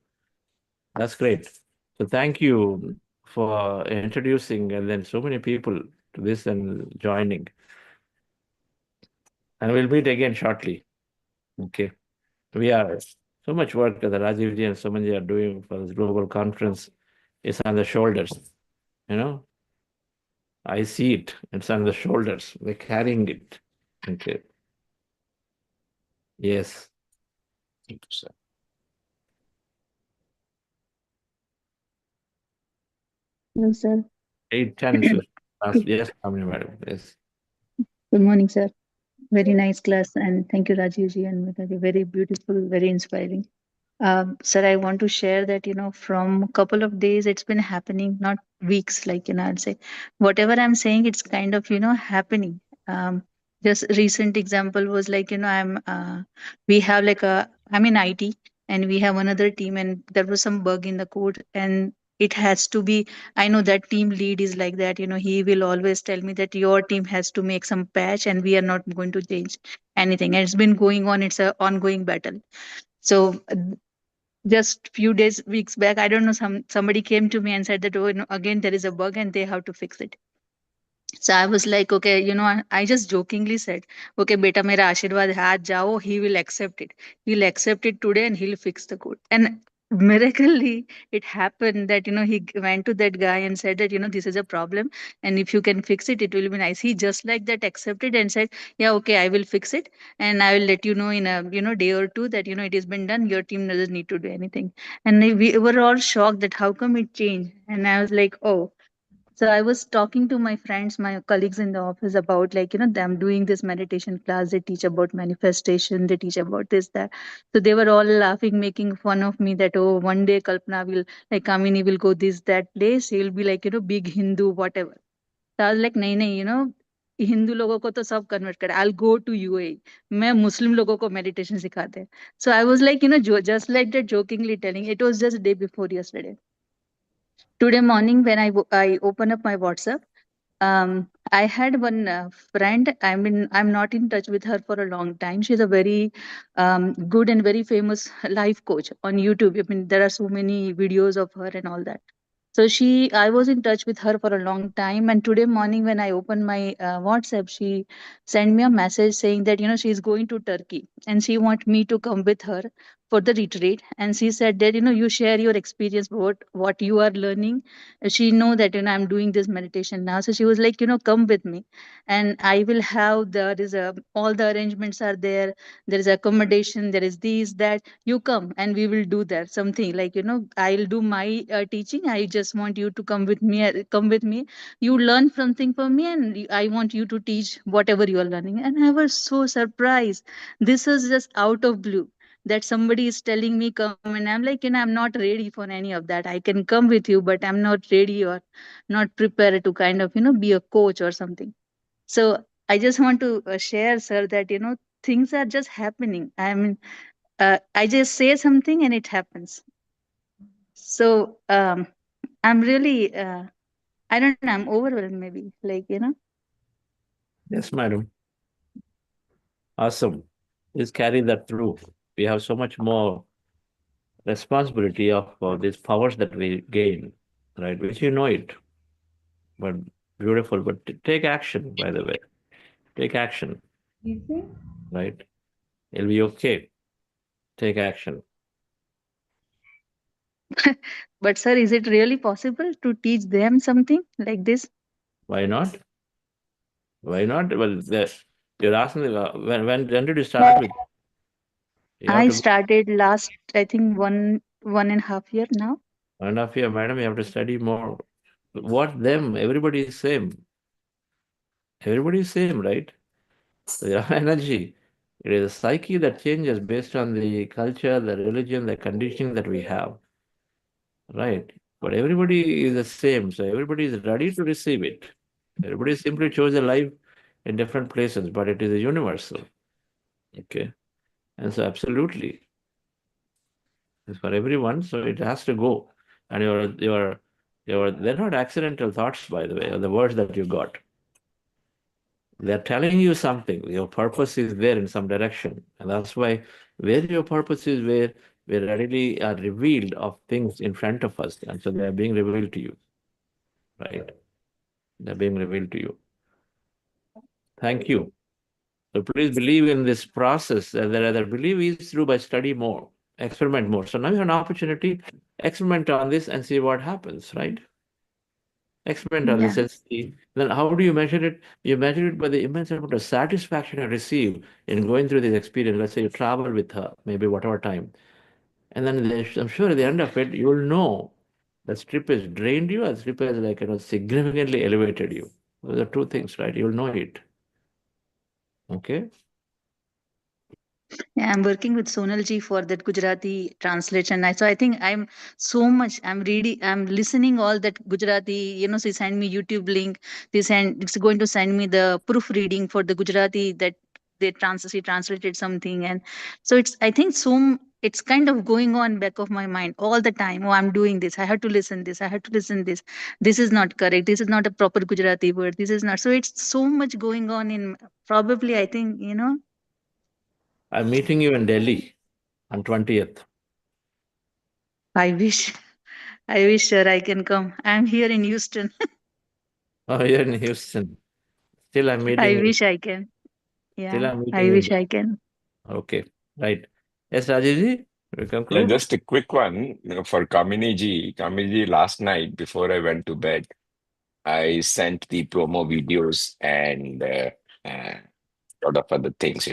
That's great. So thank you for introducing and then so many people to this and joining. And we'll meet again shortly. Okay. We are so much work that Rajivji and Sumanji are doing for this global conference is on the shoulders. You know, I see it. It's on the shoulders. We're carrying it. Okay. Yes. Thank you, sir. Hello, sir. 8:10, sir. Yes, madam. Yes. Good morning, sir. Very nice class, and thank you, Rajivji and Mitaji. Very beautiful, very inspiring. Sir, I want to share that, from a couple of days, it's been happening, not weeks, like, I'd say. Whatever I'm saying, it's kind of, happening. Just recent example was like, we have like I'm in IT, and we have another team, and there was some bug in the code, and it has to be, I know that team lead is like that, he will always tell me that your team has to make some patch, and we are not going to change anything. And it's been going on, it's an ongoing battle. So just few days, weeks back, I don't know, somebody came to me and said that, oh, again there is a bug and they have to fix it. So I was like, okay, I just jokingly said, okay, beta, mera aashirwad hai, aaj jao, he will accept it. He'll accept it today and he'll fix the code. And miraculously, it happened that, he went to that guy and said that, this is a problem. And if you can fix it, it will be nice. He just like that accepted and said, yeah, okay, I will fix it. And I will let you know in a, day or two that, it has been done. Your team doesn't need to do anything. And we were all shocked that how come it changed? And I was like, oh. So I was talking to my friends, my colleagues in the office about like, them doing this meditation class. They teach about manifestation. They teach about this, that. So they were all laughing, making fun of me that, oh, one day Kalpana will, like Kamini will go this, that place. He'll be like, big Hindu, whatever. So I was like, nahi, Hindu लोगों को तो सब convert कर I'll go to UAE. मैं मुस्लिम लोगों को meditation सिखाते हैं. So I was like, just like that jokingly telling. It was just day before yesterday. Today morning when I open up my WhatsApp, I had one friend. I'm not in touch with her for a long time. She's a very good and very famous life coach on YouTube. I mean, there are so many videos of her and all that. So I was in touch with her for a long time. And today morning when I opened my WhatsApp, she sent me a message saying that, she's going to Turkey and she wants me to come with her for the retreat. And she said that, you share your experience, what you are learning. She know that, I'm doing this meditation now. So she was like, come with me and I will have, all the arrangements are there. There is accommodation, there is this, that, you come and we will do that something like, I'll do my teaching. I just want you to come with me. You learn something from me and I want you to teach whatever you are learning. And I was so surprised. This is just out of blue that somebody is telling me come, and I'm like, I'm not ready for any of that. I can come with you, but I'm not ready or not prepared to kind of, be a coach or something. So I just want to share, sir, that, things are just happening. I mean, I just say something and it happens. So I'm really, I don't know, I'm overwhelmed maybe, like, Yes, madam. Awesome. Please carry that through. We have so much more responsibility of these powers that we gain, right? Which you know it, but beautiful. But take action, by the way. Take action, right? It'll be okay. Take action. But sir, is it really possible to teach them something like this? Why not? Why not? Well, you're asking when did you start with? You have I to started last, I think, one and a half year now. 1.5 years, madam. You have to study more. What them? Everybody is same. Everybody is same, right? So your energy. It is a psyche that changes based on the culture, the religion, the conditioning that we have. Right. But everybody is the same. So everybody is ready to receive it. Everybody simply chose a life in different places, but it is a universal. Okay. And so absolutely. It's for everyone. So it has to go. And they're not accidental thoughts, by the way, or the words that you got. They're telling you something. Your purpose is there in some direction. And that's why where your purpose is, where we readily are revealed of things in front of us. And so they're being revealed to you. Right? They're being revealed to you. Thank you. So please believe in this process. That believe is through by study more, experiment more. So now you have an opportunity, experiment on this and see what happens, right? Experiment on this and see. Then how do you measure it? You measure it by the immense amount of satisfaction you receive in going through this experience. Let's say you travel with her, maybe whatever time. And then I'm sure at the end of it, you will know that trip has drained you, or the trip has significantly elevated you. Those are two things, right? You'll know it. Okay. Yeah, I'm working with Sonalji for that Gujarati translation. So I think I'm listening all that Gujarati, she sent me YouTube link. It's going to send me the proofreading for the Gujarati that she translated something. And so I think it's kind of going on back of my mind all the time. Oh, I'm doing this. I have to listen this. I have to listen this. This is not correct. This is not a proper Gujarati word. This is not. So it's so much going on in probably, I think, I'm meeting you in Delhi on 20th. I wish, sir, I can come. I'm here in Houston. Oh, you're in Houston. Still, I'm meeting I you. wish I can. Still, Yeah, I'm meeting I you. wish I can. Okay, right. Yes, Rajiji, we Yeah, conclude. just a quick one for Kamini ji. Kamini ji, last night before I went to bed, I sent the promo videos and a lot of other things,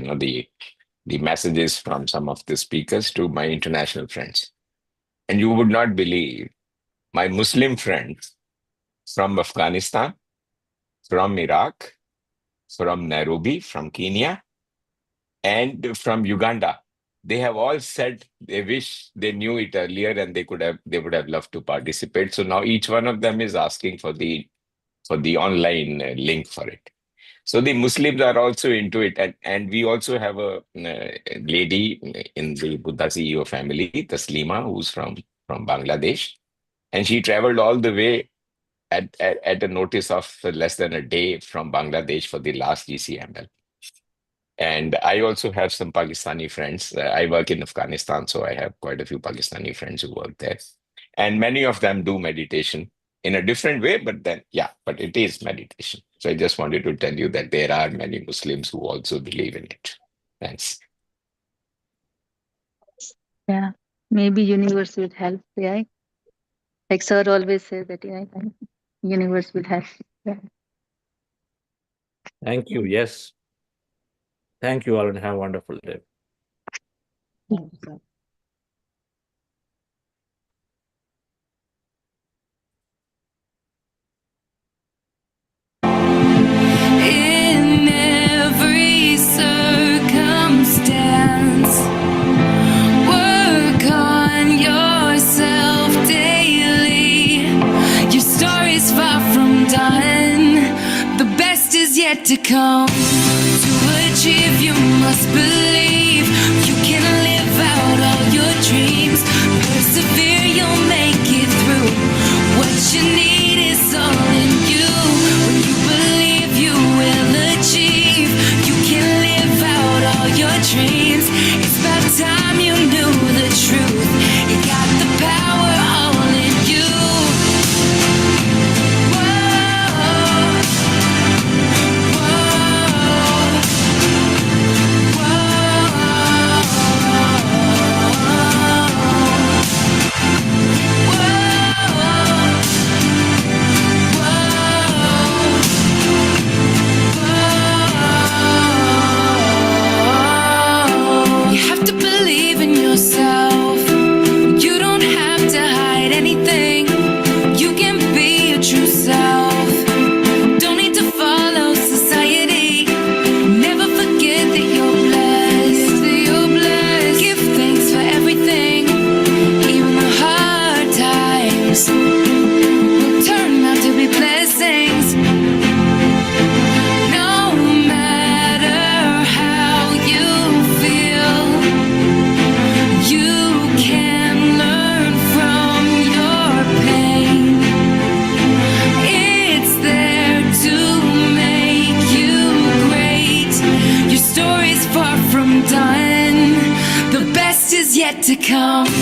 the messages from some of the speakers to my international friends. And you would not believe my Muslim friends from Afghanistan, from Iraq, from Nairobi, from Kenya, and from Uganda. They have all said they wish they knew it earlier and they would have loved to participate. So now each one of them is asking for the online link for it. So the Muslims are also into it, and we also have a lady in the Buddha CEO family, Taslima, who's from Bangladesh, and she traveled all the way at a notice of less than a day from Bangladesh for the last GCML. And I also have some Pakistani friends. I work in Afghanistan, so I have quite a few Pakistani friends who work there, and many of them do meditation in a different way, but it is meditation. So I just wanted to tell you that there are many Muslims who also believe in it. Thanks. Yeah, maybe universe will help. Yeah, like sir always says that universe will help. Yeah. Thank you. Yes. Thank you all and have a wonderful day. Thank you, sir. In every circumstance, work on yourself daily. Your story's far from done. The best is yet to come. To achieve, you must believe you can live out all your dreams. Persevere, you'll make it through. What you need is all in you. When you believe, you will achieve. You can live out all your dreams. It's about time you knew the truth. You got to come.